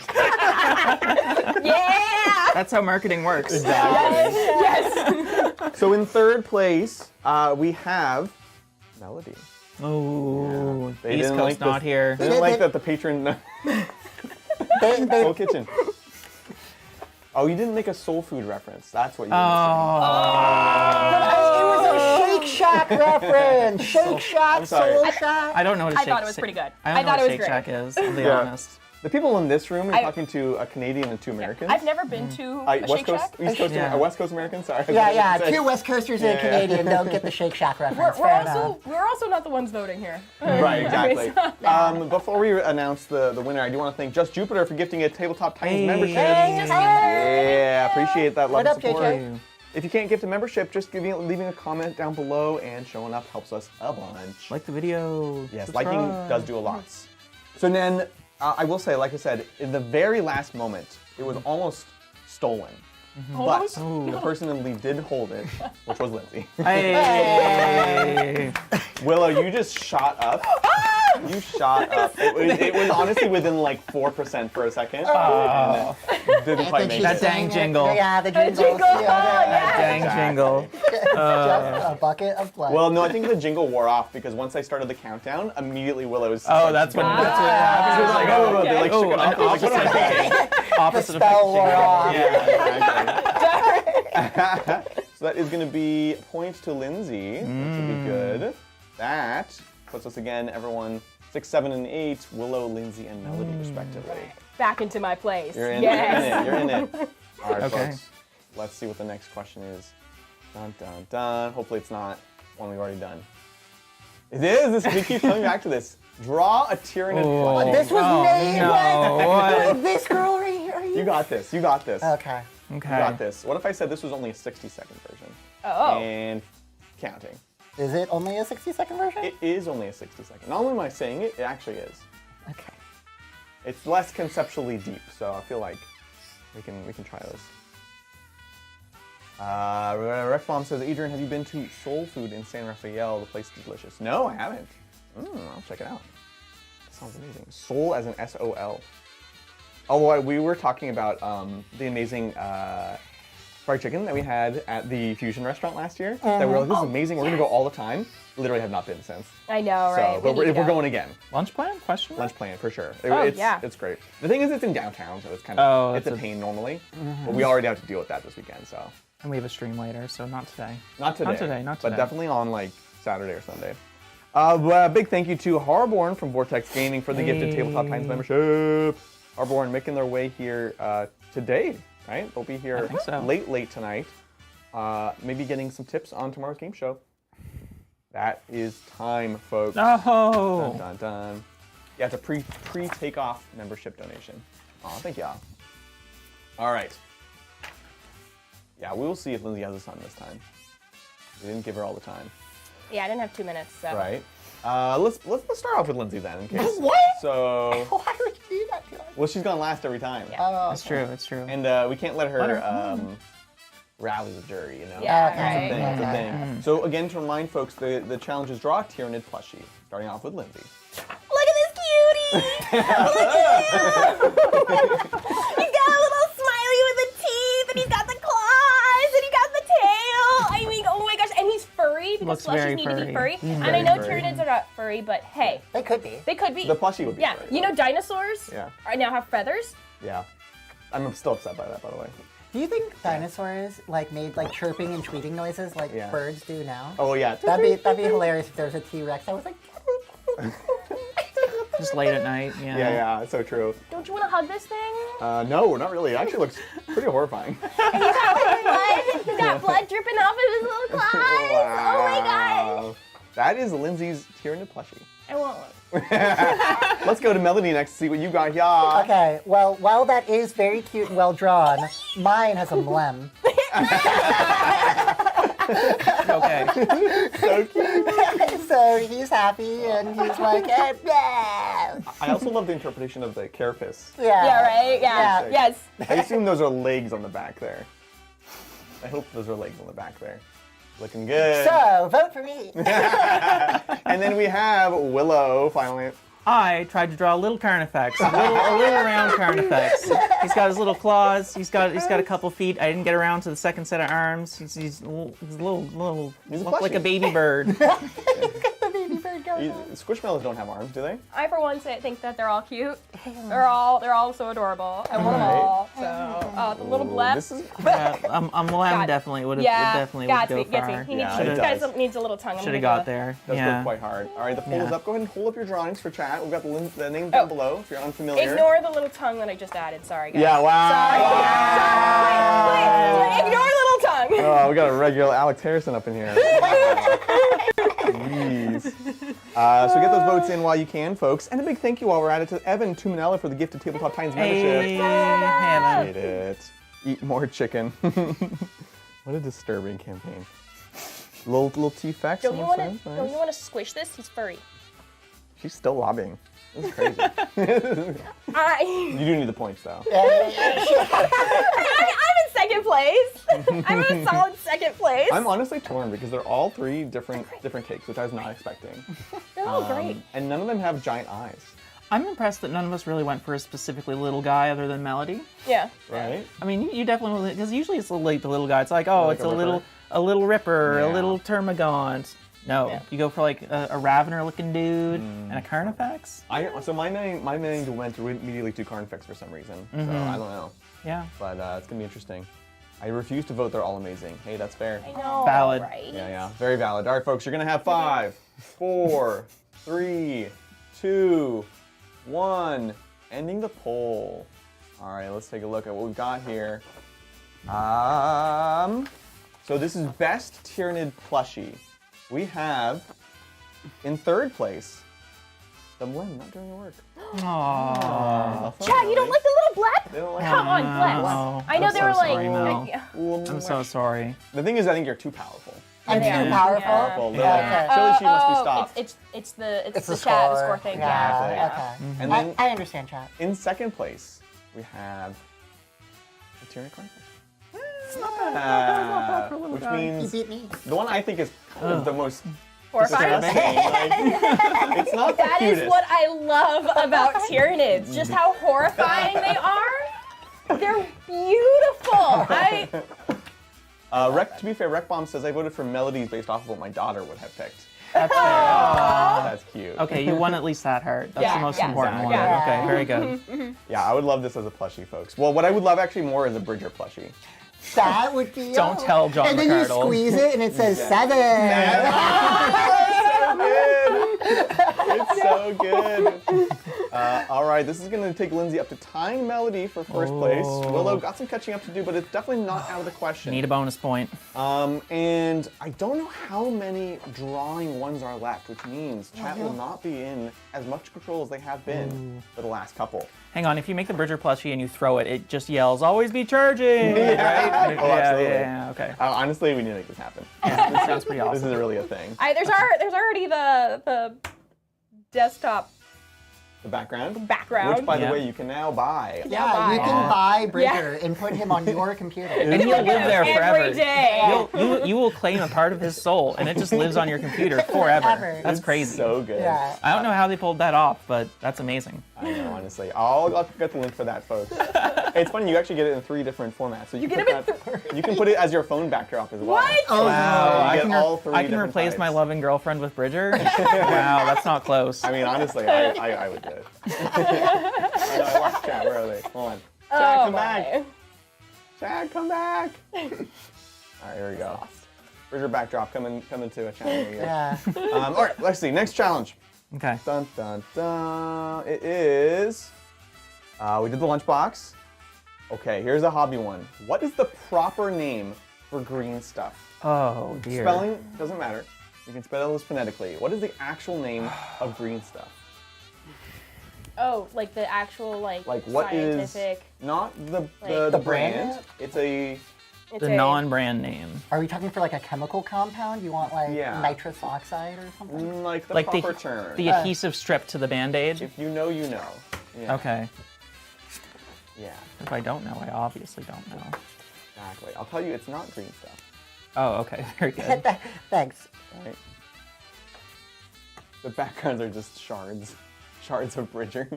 Yeah! That's how marketing works. Exactly. Yes! So in third place, we have Melody. Oh, They East didn't Coast like not this. here. They didn't like that the patron... They, Soul Kitchen. Oh, you didn't make a soul food reference. That's what you were it was a Shake Shack reference. Shake Shack, sorry. Soul Shack. I don't know what a I Shake thought it was pretty good. I I don't know thought what it was Shake great. Shack is, I'll be Yeah. honest. The people in this room are I- talking to a Canadian and 2 Americans. I've never been to a West Shake Coast, Shack. East Coast, Yeah. West Coast American. Sorry. Yeah, 2 West Coasters and a Yeah. Canadian don't get the Shake Shack reference. We're Fair enough. also not the ones voting here. Right, exactly. so- Before we announce the winner, I do want to thank Just Jupiter for gifting a Tabletop Titans Hey. membership. Hey, Yeah, appreciate that love What and up, support. JJ? If you can't gift a membership, just leaving a comment down below and showing up helps us a bunch. Like the video. Yes, subscribe. liking does do a lot. So then, I will say, like I said, in the very last moment, it was almost stolen. But the person in the lead did hold it, which was Lindsay. Hey. Willow, you just shot up. You shot up. It was honestly within like 4% for a second. And didn't quite make That it. dang jingle. Yeah, the jingle. jingle, yeah. Dang Exactly. jingle. Just a bucket of blood. Well, no, I think the jingle wore off because once I started the countdown, immediely Willow's. Oh, that's what happens. She was like, oh, they like Oh, shook it an off. They was like, what am I thinking? the Opposite spell of wore off. Yeah, exactly. So that is going to be points to Lindsay. That should be good. That puts us again, everyone, 6, 7, and 8. Willow, Lindsay, and Melody, respectively. Back into my place. You're in, Yes. you're in it. All right, Okay. folks. Let's see what the next question is. Dun, dun, dun. Hopefully it's not one we've already done. It is. We keep coming back to this. Draw a Tyranid flag. This was made. no, what? This girl right here. You got this. You got this. Okay. You Okay. got this. What if I said this was only a 60-second version? Oh. And counting. Is it only a 60-second version? It is only a 60-second. Not only am I saying it, it actually is. Okay. It's less conceptually deep, so I feel like we can try this. Rexbomb says, Adrian, have you been to Soul Food in San Rafael? The place is delicious. No, I haven't. I'll check it out. That sounds amazing. Soul as in S-O-L. Oh, we were talking about the amazing fried chicken that we had at the Fusion restaurant last year. That we were like, this is amazing. We're gonna go all the time. Literally have not been since. I know, So, right? but We need to we're go. going again. Lunch plan? Question mark? Lunch plan for sure. Yeah. It's great. The thing is, it's in downtown, so it's kind of it's a that's pain normally. But we already have to deal with that this weekend, so And we have a stream later, so not today. not today. Not But today. definitely on like Saturday or Sunday. Big thank you to Harborn from Vortex Gaming for the gifted Tabletop Titans membership. Harborn making their way here today, right? They'll be here think so. late tonight. Maybe getting some tips on tomorrow's game show. That is time, folks. Oh! Dun, dun, dun. Yeah, it's a pre-takeoff membership donation. Oh, thank y'all. All right. Yeah, we will see if Lindsay has a son this time. We didn't give her all the time. Yeah, I didn't have 2 minutes, so. Right. Let's start off with Lindsay then, in case. What? So, Why would you do that to us? well, she's gone last every time. Yeah. It's true, it's true. And we can't let her, Let her- rally the jury, you know? Yeah, Okay. right. That's the thing. Mm. So again, to remind folks, the challenge is draw a Tyranid plushie. Starting off with Lindsay. Look at this cutie! Look at him! He's got a little smiley with the teeth, and he's got the claws, and he got the tail. I mean, oh my gosh, and he's furry because Looks very plushies need to be furry. furry. He's And very I know furry. Tyranids are not furry, but hey, They could be. they could be. The plushie would be Yeah, furry. you know dinosaurs Yeah. now have feathers. Yeah. I'm still upset by that, by the way. Do you think dinosaurs like made like chirping and tweeting noises like Yeah. birds do now? Oh yeah. That'd be hilarious if there was a T-Rex. I was like, Just late at night, yeah. Yeah, it's so true. Don't you want to hug this thing? No, not really. It actually looks pretty horrifying. And he's got blood. He's got blood dripping off of his little claws. Oh my gosh. Wow. That is Lindsay's Tyranid plushie. I want one. Let's go to Melody next to see what you got, y'all. okay, well, while that is very cute and well drawn, mine has a mlem. Okay. So cute. So he's happy and he's like, eh, yeah. I also love the interpretation of the carapace. Yeah, right? Yeah. Yeah. Yes. I assume those are legs on the back there. I hope those are legs on the back there. Looking good. So vote for me. And then we have Willow finally. I tried to draw a little Carnifex, a little round Carnifex. He's got his little claws. He's got a couple feet. I didn't get around to the second set of arms. He's a little He's a look like a plushie. baby bird. The baby bird goes on. Squishmallows don't have arms, do they? I, for one, think that they're all cute. They're all so adorable. I want them all. So, the little Ooh, blep. This is Yeah, Lamb God. definitely would Yeah, go Gatsby. far. He Yeah, needs, it this does. guy needs a little tongue. I'm Should have gonna got do there. does Yeah. go quite hard. All right, the poll is Yeah. up. Go ahead and hold up your drawings for chat. We've got the names down below if you're unfamiliar. Ignore the little tongue that I just added. Sorry, guys. Yeah, wow. Sorry. Wait. Ignore little tongue. Oh, we got a regular Alex Harrison up in here. Jeez. So get those votes in while you can, folks. And a big thank you while we're at it to Evan Tumanella for the gifted Tabletop Titans membership. Hey, Evan. Made it. Eat more chicken. What a disturbing campaign. Little T-Fex. Don't you want to? Nice. Don't you want to squish this? He's furry. She's still lobbying. This is crazy. I. You do need the points, though. I'm in second place. I'm in a solid second place. I'm honestly torn because they're all three different cakes, which I was not expecting. They're all great. And none of them have giant eyes, I'm impressed that none of us really went for a specifically little guy other than Melody. Yeah. right? I mean, you definitely, because usually it's the little guy. It's like, oh, Like it's a a little Ripper, Yeah. a little Termagant. No, Yeah. you go for like a Ravener looking dude and a Carnifex. So my mind went immediately to Carnifex for some reason. So I don't know, Yeah. but it's gonna be interesting. I refuse to vote. They're all amazing. Hey, that's fair. I know. Valid. Right? Yeah, very valid. All right, folks, you're gonna have 5, 4, 3, 2, 1. Ending the poll. All right, let's take a look at what we've got here. So this is best Tyranid plushie. We have in third place the Blem not doing the work. Aww. Chad, you don't like the little blep? They don't like Come on, blep. No. I know I'm they so were like. sorry, Mel. I'm so sorry. The thing is, I think you're too powerful. I'm Yeah. too powerful. Powerful. They're Yeah. like, Chili Sheet must be stopped. It's the It's the the chat, the score. score thing. Yeah. Yeah. Okay. And then I understand, chat. in second place, we have the Tyranid Carnifex. It's not bad. Which You means beat me. the one I think is the most Horrifying. disturbing. Like, it's not the That cutest. is what I love about Tyranids. Just how horrifying they are. They're beautiful. To be fair, Rec Bomb says I voted for melodies based off of what my daughter would have picked. That's fair. That's cute. Okay, you won at least that heart. That's the most important one. Yeah. Okay, very good. Yeah, I would love this as a plushie, folks. Well, what I would love actually more is a Bridger plushie. That would be. Don't tell John And then you McArdle. squeeze it, and it says 7. It's so good. All right, this is going to take Lindsay up to tying Melody for first place. Willow got some catching up to do, but it's definitely not out of the question. Need a bonus point. And I don't know how many drawing ones are left, which means chat will not be in as much control as they have been for the last couple. Hang on, if you make the Bridger plushie and you throw it, it just yells, "Always be charging!" Right? Oh, absolutely. Yeah, okay. Honestly, we need to make this happen. This sounds pretty This awesome. is really a thing. There's already the desktop The background, background. which, by the Yeah. way, you can now buy. Yeah, you can buy Bridger and put him on your computer. And he'll live there forever. Every day. You will claim a part of his soul, and it just lives on your computer forever. Forever. That's crazy. So good. Yeah. I don't know how they pulled that off, but that's amazing. I know, honestly. I'll get the link for that, folks. It's funny, you actually get it in 3 different formats. So you can get put that, you can put it as your phone backdrop as well. What? Oh, Wow, you get all 3 I can different replace types. my loving girlfriend with Bridger. Wow, that's not close. I mean, honestly, I would do it. I watch chat. Where are they? Hold on. Chad, come back. Chad, come back. All right, here we go. Bridger backdrop coming to a chat. Here we go. Yeah. All right, let's see. Next challenge. Okay. Dun dun dun. It is. We did the lunchbox. Okay, here's a hobby one. What is the proper name for green stuff? Oh dear. Spelling doesn't matter. You can spell this phonetically. What is the actual name of green stuff? Oh, like the actual Like what is scientific. not the the brand? brand? It's a It's The a- non-brand name. Are we talking for like a chemical compound? You want like Yeah. nitrous oxide or something? like the Like proper term. the adhesive strip to the Band-Aid. If you know, you know. Yeah. Okay. Yeah, If I don't know, I obviously don't know. exactly. I'll tell you, it's not green stuff. Oh, okay. Very good. Thanks. Right? The backgrounds are just shards of Bridger.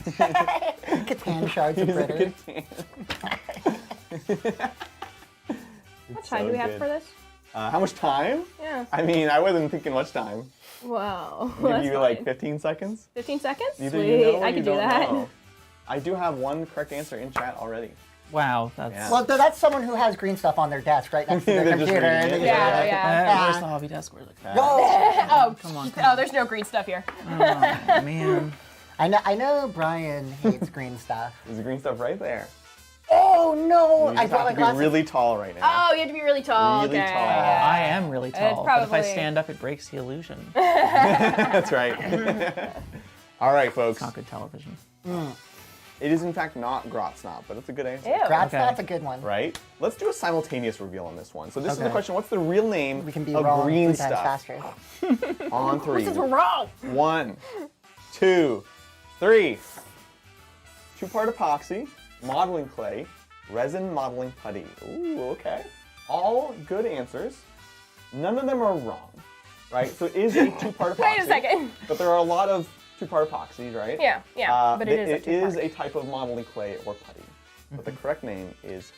Catan shards of He's a Bridger. Catan. How much time do we have for this? How much time? Yeah. I mean, I wasn't thinking much time. Wow. Give That's you like fine. 15 seconds? 15 seconds? Either Sweet. you know or I you could do don't that. know. I do have one correct answer in chat already. Wow, that's. Yeah. Well, that's someone who has green stuff on their desk right next to their They're just computer. reading and it. they Yeah, just- yeah. Where's the hobby desk? Where's the Oh, Come on. oh, there's no green stuff here. Oh, man. I know Brian hates green stuff. There's the green stuff right there. Oh no! You I just brought have my to be glasses. really tall right now. Oh, you have to be really tall. Really okay. tall. I am really tall, but if I probably- stand up, it breaks the illusion. It's That's right. All right, folks. not good television. It is in fact not Grotsnop, but it's a good answer. Ew. That's Okay. a good one. Right? Let's do a simultaneous reveal on this one. So this is the Okay. question, what's the real name We can be of wrong green 3 times stuff? faster. On 3. This is wrong. 1, 2, 3. 2-part epoxy, modeling clay, resin modeling putty. Ooh, okay. All good answers. None of them are wrong, right? So it is a 2-part epoxy. Wait a second. But there are a lot of 2-part epoxies, right? Yeah, yeah. But it is a It is two-part. a type of modeling clay or putty. But the correct name is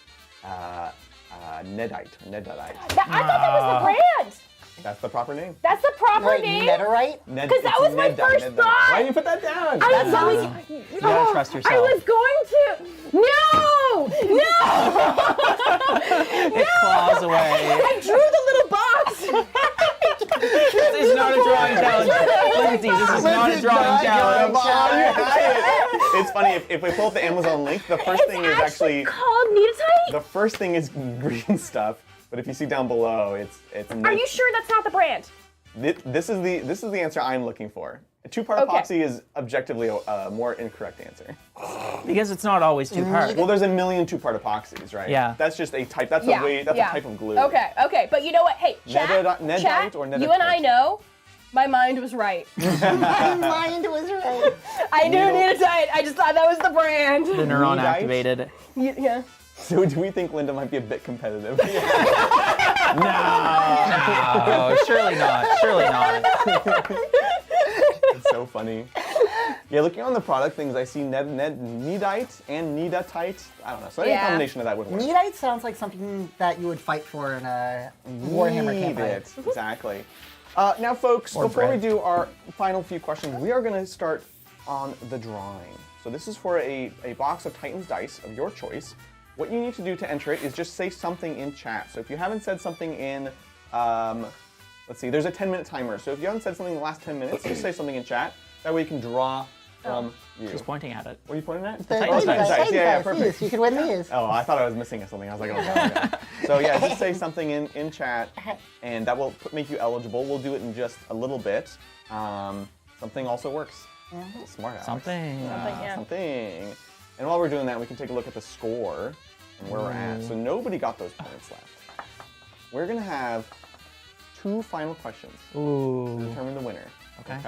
Nedite. I thought that was the brand. That's the proper name. That's the proper Like name. netherite? Because that was my first thought. Why didn't you put that down? I was going You gotta trust I yourself. was going to. No! It claws away. I drew the little box. This is not a drawing challenge. Lindsay, this is not a drawing challenge. It's funny, if we pull up the Amazon link, the first thing is actually called Neatite. the first thing is green stuff. But if you see down below, it's Are you sure that's not the brand? This is the answer I'm looking for. A 2-part Okay. epoxy is objectively a more incorrect answer. Because it's not always too hard. Well, there's a million 2-part epoxies, right? Yeah. That's just a type. That's a type of glue. Okay. But you know what? Hey, chat, Nedite chat, or you and I Nedite? know my mind was right. My mind was right. I knew Neatite. I just thought that was the brand. The neuron Nedite? activated. Yeah. So do we think Linda might be a bit competitive? No, surely not. Surely not. It's so funny. Yeah, looking on the product things, I see Nedite and Nedatite. I don't know. So any Yeah. combination of that would work. Neatite sounds like something that you would fight for in a Warhammer campaign. It. Exactly. Now, folks, Or before we bread. do our final few questions, we are going to start on the drawing. So this is for a box of Titans dice of your choice. What you need to do to enter it is just say something in chat. So if you haven't said something in, let's see, there's a 10-minute timer. So if you haven't said something in the last 10 minutes, just say something in chat. That way you can draw from you. She's pointing at it. What are you pointing at? The Titans dice. Dice. Yeah, dice, perfect. these. You can win these. Oh, I thought I was missing something. I was like, oh, okay. So yeah, just say something in chat, and that will make you eligible. We'll do it in just a little bit. Something also works. Smart Alex. Something. Yeah. Something. And while we're doing that, we can take a look at the score and where we're at. So nobody got those points left. We're gonna have 2 final questions to Ooh. determine the winner. Okay.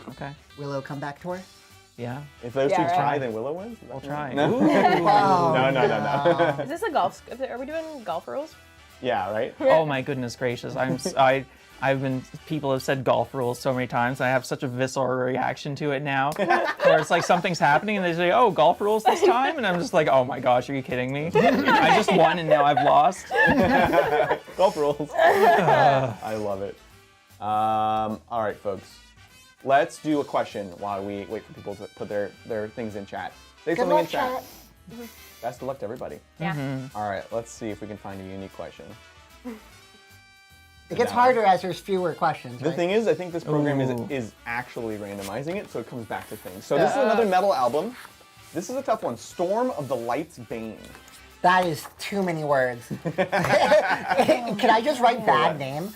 Okay. Willow comeback tour. Yeah. If those Yeah, two right. try, then Willow wins. We'll try. No. Ooh. No. Is this a golf? Are we doing golf rules? Yeah, right. Oh my goodness gracious! People have said golf rules so many times. I have such a visceral reaction to it now, where it's like something's happening and they say, "Oh, golf rules this time," and I'm just like, "Oh my gosh, are you kidding me? I just won and now I've lost." Golf rules. I love it. All right, folks. Let's do a question while we wait for people to put their things in chat. Say Good something in luck, chat. chat. Best of luck to everybody. Yeah. All right, let's see if we can find a unique question. It gets No. harder as there's fewer questions. The right? thing is, I think this program Ooh. is actually randomizing it, so it comes back to things. So this is another metal album. This is a tough one. Storm of the Light's Bane. That is too many words. Can I just write bad name?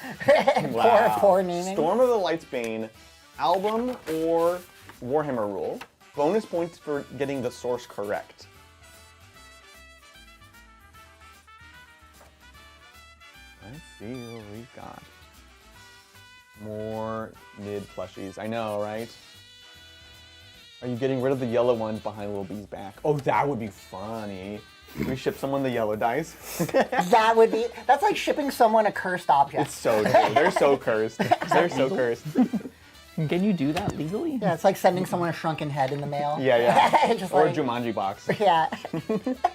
Poor naming. Storm of the Light's Bane, album or Warhammer rule. Bonus points for getting the source correct. Let's see what we've got. More mid plushies. I know, right? Are you getting rid of the yellow ones behind Lil B's back? Oh, that would be funny. Can we ship someone the yellow dice? That's like shipping someone a cursed object. It's so true. They're so cursed. They're so cursed. Can you do that legally? Yeah, it's like sending someone a shrunken head in the mail. Yeah. Just Or like, a Jumanji box. yeah.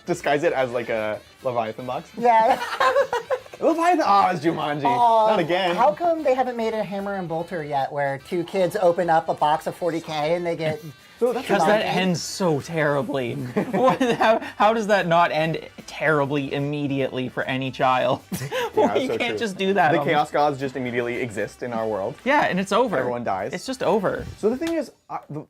Disguise it as like a Leviathan box. Yeah. Leviathan! Oh, it's Jumanji. Not again. How come they haven't made a Hammer and Bolter yet where 2 kids open up a box of 40k and they get... So that's Because that Jumanji? ends so terribly. How does that not end terribly immediately for any child? Yeah, You so can't true. just do that. The Chaos Gods just immediately exist in our world. Yeah, and it's over. Everyone dies. It's just over. So the thing is,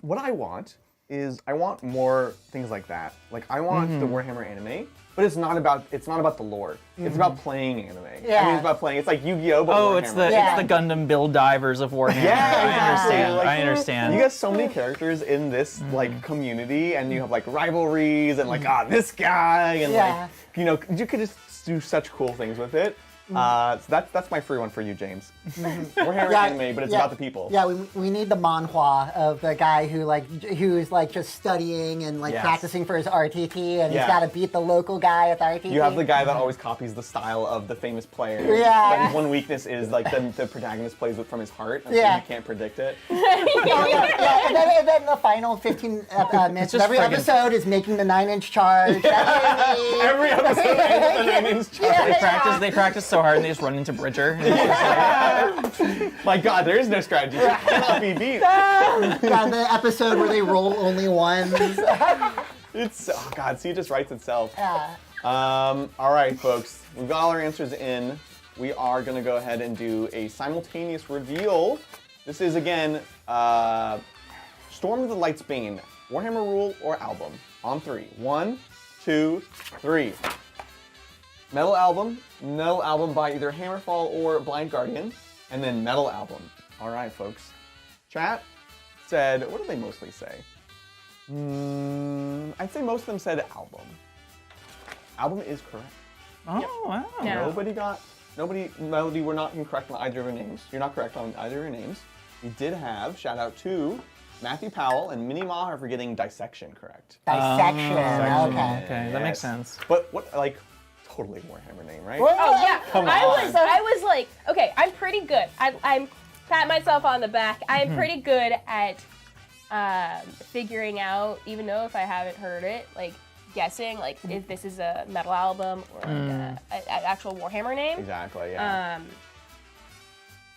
what I want is I want more things like that. Like I want the Warhammer anime, but it's not about the lore. It's about playing anime. I Yeah. mean, it's about playing. It's like Yu-Gi-Oh, but Oh, Warhammer. it's the Yeah. it's the Gundam build divers of Warhammer. Yeah, I exactly. understand. Like, I understand. You got so many characters in this like community, and you have like rivalries and like this guy, and Yeah. like you could just do such cool things with it. So that's my free one for you, James. Warhammer anime, but it's about the people. Yeah, we need the manhwa of the guy who's like just studying and like Yes. practicing for his RTT, and Yeah. he's got to beat the local guy at the RTT. You have the guy that always copies the style of the famous player. Yeah. But his one weakness is like the protagonist plays it from his heart, and so Yeah. you can't predict it. Yeah, and then the final 15 minutes of just every friggin- episode is making the 9-inch charge. Every episode ends with an 9-inch charge. They practice so hard and they just run into Bridger. And it's just like, My God, there is no strategy. It cannot be beat. Yeah, the episode where they roll only ones. It's God. See, it just writes itself. Yeah. All right, folks. We've got all our answers in. We are going to go ahead and do a simultaneous reveal. This is, again, Storm of the Light's Bane, Warhammer rule or album. On 3. 1, 2, 3. Metal album by either Hammerfall or Blind Guardian, and then metal album. All right, folks. Chat said, what did they mostly say? I'd say most of them said album. Album is correct. oh, wow. Yeah. Melody, we're not incorrect on either of your names. You're not correct on either of your names. We did have, shout out to Matthew Powell and Minnie Ma for getting dissection correct. Dissection. Dissection. Okay. Okay, that makes sense. But what, like, totally Warhammer name, right? Well, Oh yeah, Come I on. was like, okay, I'm pretty good. I'm pat myself on the back. I'm pretty good at figuring out, even though if I haven't heard it, like guessing like if this is a metal album or like an actual Warhammer name. Exactly, yeah.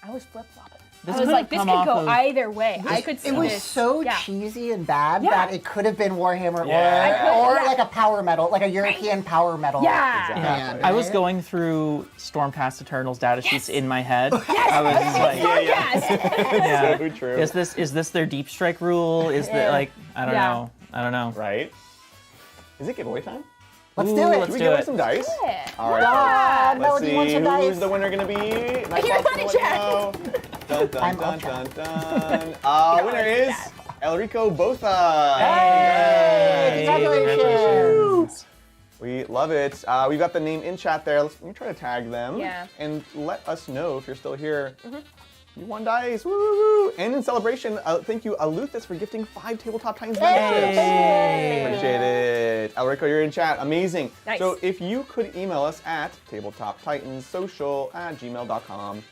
I was flip-flopping. This I was could like, this come could off go of- either way. I could see It was this. so yeah. cheesy and bad Yeah. that it could have been Warhammer Yeah. or yeah. like a power metal, like a European power metal. Yeah. Exactly. band, I was right? going through Stormcast Eternal's data sheets in my head. I was just like, yeah. So true. Is this their deep strike rule? Is that like I don't Yeah. know. I don't know. Right? Is it giveaway time? Let's Ooh, do it. let's Should we do give away it. some dice? Yeah. All right. Ah, Let's Melody wants see some dice. who's the winner gonna be. Nightbox You're gonna on let chat. me know. Dun dun I'm dun on dun chat. dun. Winner is Elrico Botha. Hey, congratulations. We love it. We've got the name in chat there. Let me try to tag them. Yeah. And let us know if you're still here. You won dice. Woo, woo, woo. And in celebration, thank you, Aluthis, for gifting 5 Tabletop Titans memberships. Appreciate it. Elrico, you're in chat. Amazing. Nice. So if you could email us at tabletoptitansocial@gmail.com.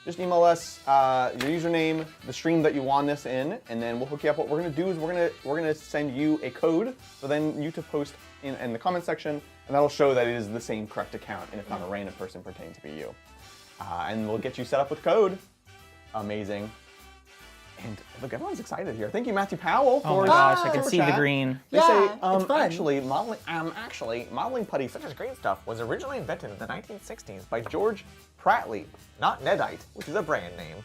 Just email us your username, the stream that you won this in, and then we'll hook you up. What we're gonna do is we're gonna send you a code for then you to post in the comment section, and that'll show that it is the same correct account, and it's not a random person pretending to be you. And we'll get you set up with code. Amazing. And look, everyone's excited here. Thank you, Matthew Powell, Oh for my gosh, I can super see the chat. green. They Yeah, say, it's fun. modeling putty such as green stuff was originally invented in the 1960s by George Pratley, not Nedite, which is a brand name.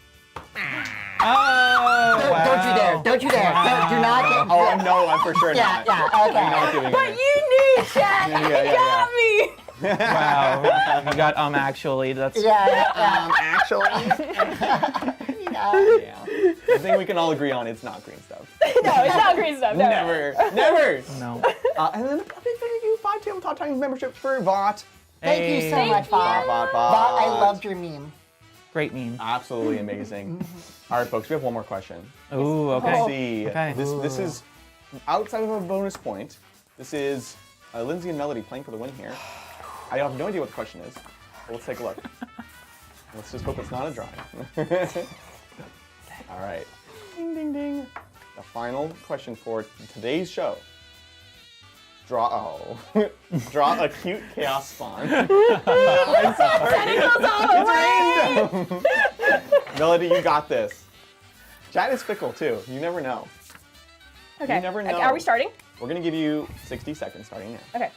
Oh, Don't you dare! Don't you dare! Do not get. Oh, no, I'm for sure Yeah, not. yeah, okay. I'm not giving But it. you knew, Chad. Yeah, You yeah, got me. Wow, you got actually. That's Yeah, Actually, yeah. I think we can all agree on it's not green stuff. No, it's not green stuff. No. Never, never. no. And then a big thank you, 5 Tabletop Titans memberships for Vought. Thank you so Hey. much, Bob. Vought. Bob, I loved your meme. Great meme. Absolutely amazing. All right, folks, we have one more question. Ooh, Let's okay. see. Okay. This is outside of our bonus point. This is Lindsay and Melody playing for the win here. I have no idea what the question is, but let's take a look. Let's just hope it's not a drawing. All right. Ding, ding, ding. The final question for today's show. Draw a cute chaos spawn. I'm sorry. It's random. Melody, you got this. Chat is fickle too. You never know. Okay. You never know. Are we starting? We're gonna give you 60 seconds starting now. Okay.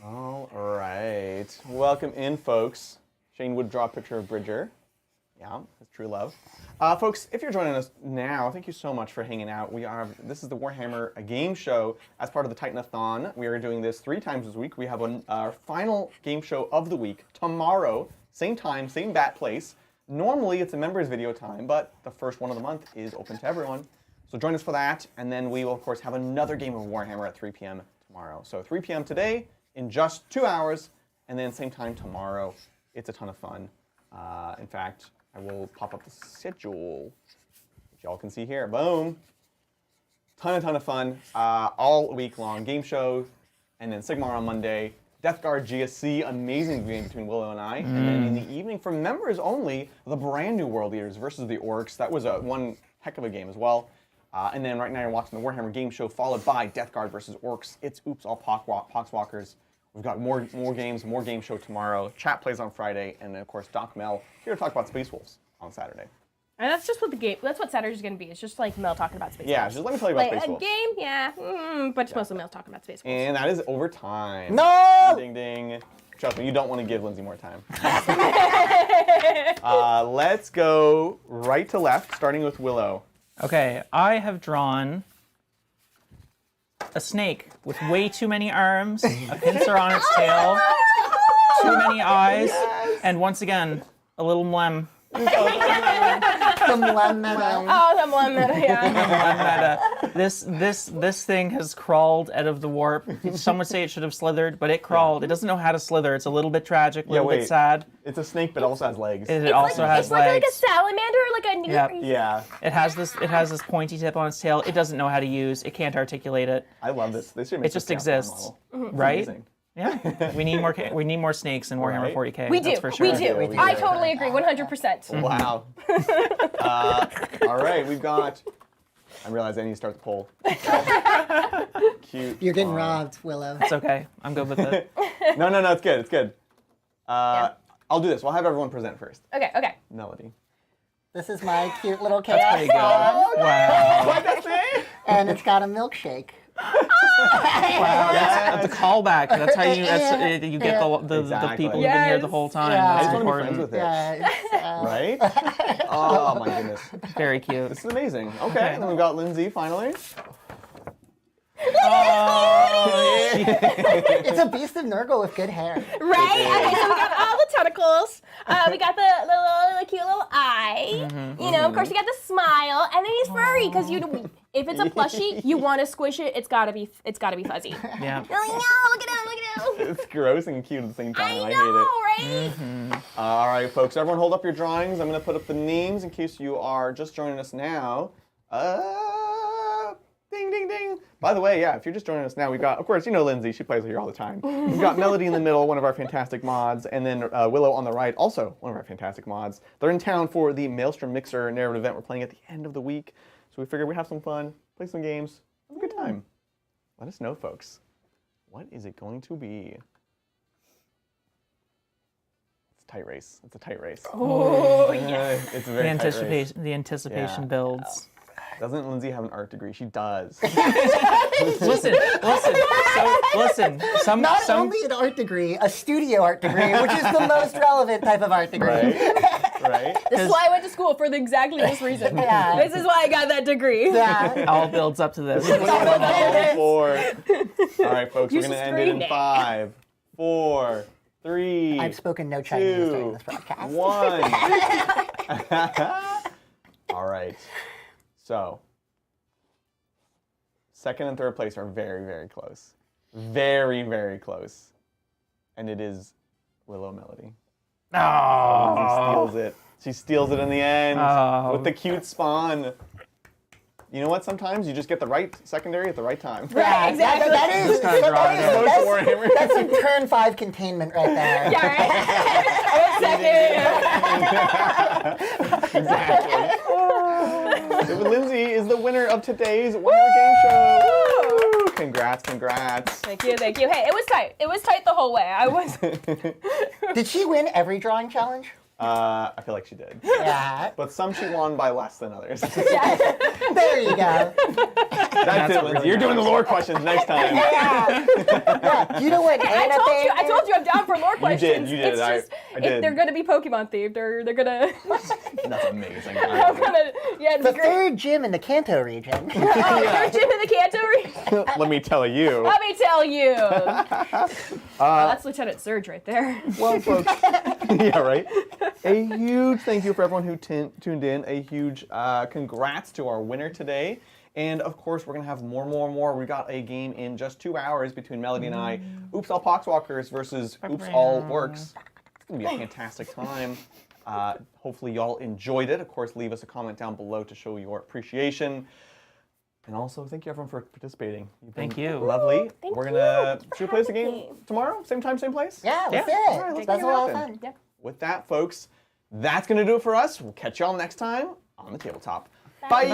All right. Welcome in, folks. Shane would draw a picture of Bridger. Yeah, that's true love. Folks, if you're joining us now, thank you so much for hanging out. This is the Warhammer game show as part of the Titanathon. We are doing this 3 times this week. We have our final game show of the week tomorrow, same time, same bat place. Normally it's a members video time, but the first one of the month is open to everyone. So join us for that, and then we will of course have another game of Warhammer at 3 p.m. tomorrow. So 3 p.m. today in just 2 hours, and then same time tomorrow. It's a ton of fun. In fact, I will pop up the schedule, which y'all can see here. Boom. Ton of fun. All week long game show, and then Sigmar on Monday. Death Guard GSC, amazing game between Willow and I. And then in the evening, for members only, the brand new World Eaters versus the Orcs. That was one heck of a game as well. And then right now you're watching the Warhammer game show, followed by Death Guard versus Orcs. It's Oops All Poxwalkers. We've got more games, more game show tomorrow. Chat plays on Friday, and then of course Doc Mel here to talk about Space Wolves on Saturday. And that's just what the game. That's what Saturday's gonna be. It's just like Mel talking about space. Yeah, Wolves. just let me tell you about Like Space a Wolves. game, yeah, but it's mostly Mel talking about space. Wolves. And that is overtime. No! Ding ding. Trust me, you don't want to give Lindsay more time. Let's go right to left, starting with Willow. Okay, I have drawn a snake with way too many arms, a pincer on its tail, too many eyes, and once again, a little mlem. Some lemon. Oh, the lemon, yeah. This thing has crawled out of the warp. Some would say it should have slithered, but it crawled. It doesn't know how to slither. It's a little bit tragic, a little bit sad. It's a snake, but also has legs. It also has it's like a legs. salamander, like a new. Yep. Yeah, It has this pointy tip on its tail. It doesn't know how to use. It can't articulate it. I love this. They should make It just this chaos exists, model. right? Amazing. Yeah, we need more snakes in Warhammer Right. 40k. We that's do. for sure. We do. We do. I totally agree. 100%. Wow. All right, we've got. I realize I need to start the poll. Cute. You're getting fun. robbed, Willow. It's okay. I'm good with it. No, it's good. It's good. I'll do this. We'll have everyone present first. Okay. Okay. Melody. This is my cute little That's chaos pretty good. dog, Wow. What did I say? and it's got a milkshake. Wow, that's a callback. That's how you you get the Exactly. people who've been here the whole time. Yeah. I That's just want to be important. friends with it. Yeah. Right? Oh my goodness. Very cute. This is amazing. Okay, and then we've got Lindsay finally. Oh, It's a beast of Nurgle with good hair. Right? Okay, so we got all the tentacles. We got the cute little eye. You know, of course, you got the smile, and then he's furry because if it's a plushie, you want to squish it. It's gotta be fuzzy. yeah. Oh, no, look at him! It's gross and cute at the same time. I know, hate it. right? All right, folks. Everyone, hold up your drawings. I'm going to put up the names in case you are just joining us now. Ding, ding, ding. By the way, yeah, if you're just joining us now, we've got, of course, you know Lindsay. She plays here all the time. We've got Melody in the middle, one of our fantastic mods, and then Willow on the right, also one of our fantastic mods. They're in town for the Maelstrom Mixer narrative event we're playing at the end of the week. So we figured we'd have some fun, play some games, have a good time. Let us know, folks. What is it going to be? It's a tight race. It's a tight race. Oh, yes. It's a The very tight race. anticipation Yeah. builds. Doesn't Lindsay have an art degree? She does. Listen. Some Not only an art degree, a studio art degree, which is the most relevant type of art degree. Right? This is why I went to school for exactly this reason. Yeah. This is why I got that degree. Yeah. all builds up to this. Four. All right, folks, we're Use going to the end it in screen. 5, 4, 3, I've spoken no Chinese during 2, this broadcast. 1. All right. So, second and third place are very, very close. Very, very close. And it is Willow Melody. Oh. She steals it. She steals it in the end Oh. with the cute spawn. You know what? Sometimes you just get the right secondary at the right time. Yeah, exactly. That is, Just kinda draw it out. Most Warhammer. that's some turn 5 containment right there. Yeah, right? Exactly. So Lindsay is the winner of today's Warhammer Game Show. Woo! Congrats. Thank you. Hey, it was tight. It was tight the whole way. I was. Did she win every drawing challenge? I feel like she did. Yeah. But some she won by less than others. There you go. That's it, Lindsay. You're doing the lore questions next time. Yeah. You know what? I told you I'm down for lore questions. You did. It's I just did. if they're gonna be Pokemon themed, they're gonna. That's amazing. I'm gonna it's The great. third gym in the Kanto region. Third gym in the Kanto region. Let me tell you. Let me tell you. That's Lieutenant Surge right there. Well, folks, yeah, right. A huge thank you for everyone who tuned in. A huge congrats to our winner today. And of course, we're gonna have more. We got a game in just 2 hours between Melody and I. Oops All Poxwalkers versus Oops All Orcs. It's gonna be a fantastic time. Hopefully y'all enjoyed it. Of course, leave us a comment down below to show your appreciation. And also, thank you everyone for participating. You've been Thank you. Lovely. Thank We're gonna should we play the having game me. tomorrow? Same time, same place? Yeah, that's Yeah. it. All right, let's That's make a it lot of happen. fun. Yep. With that, folks, that's gonna do it for us. We'll catch y'all next time on the tabletop. Bye.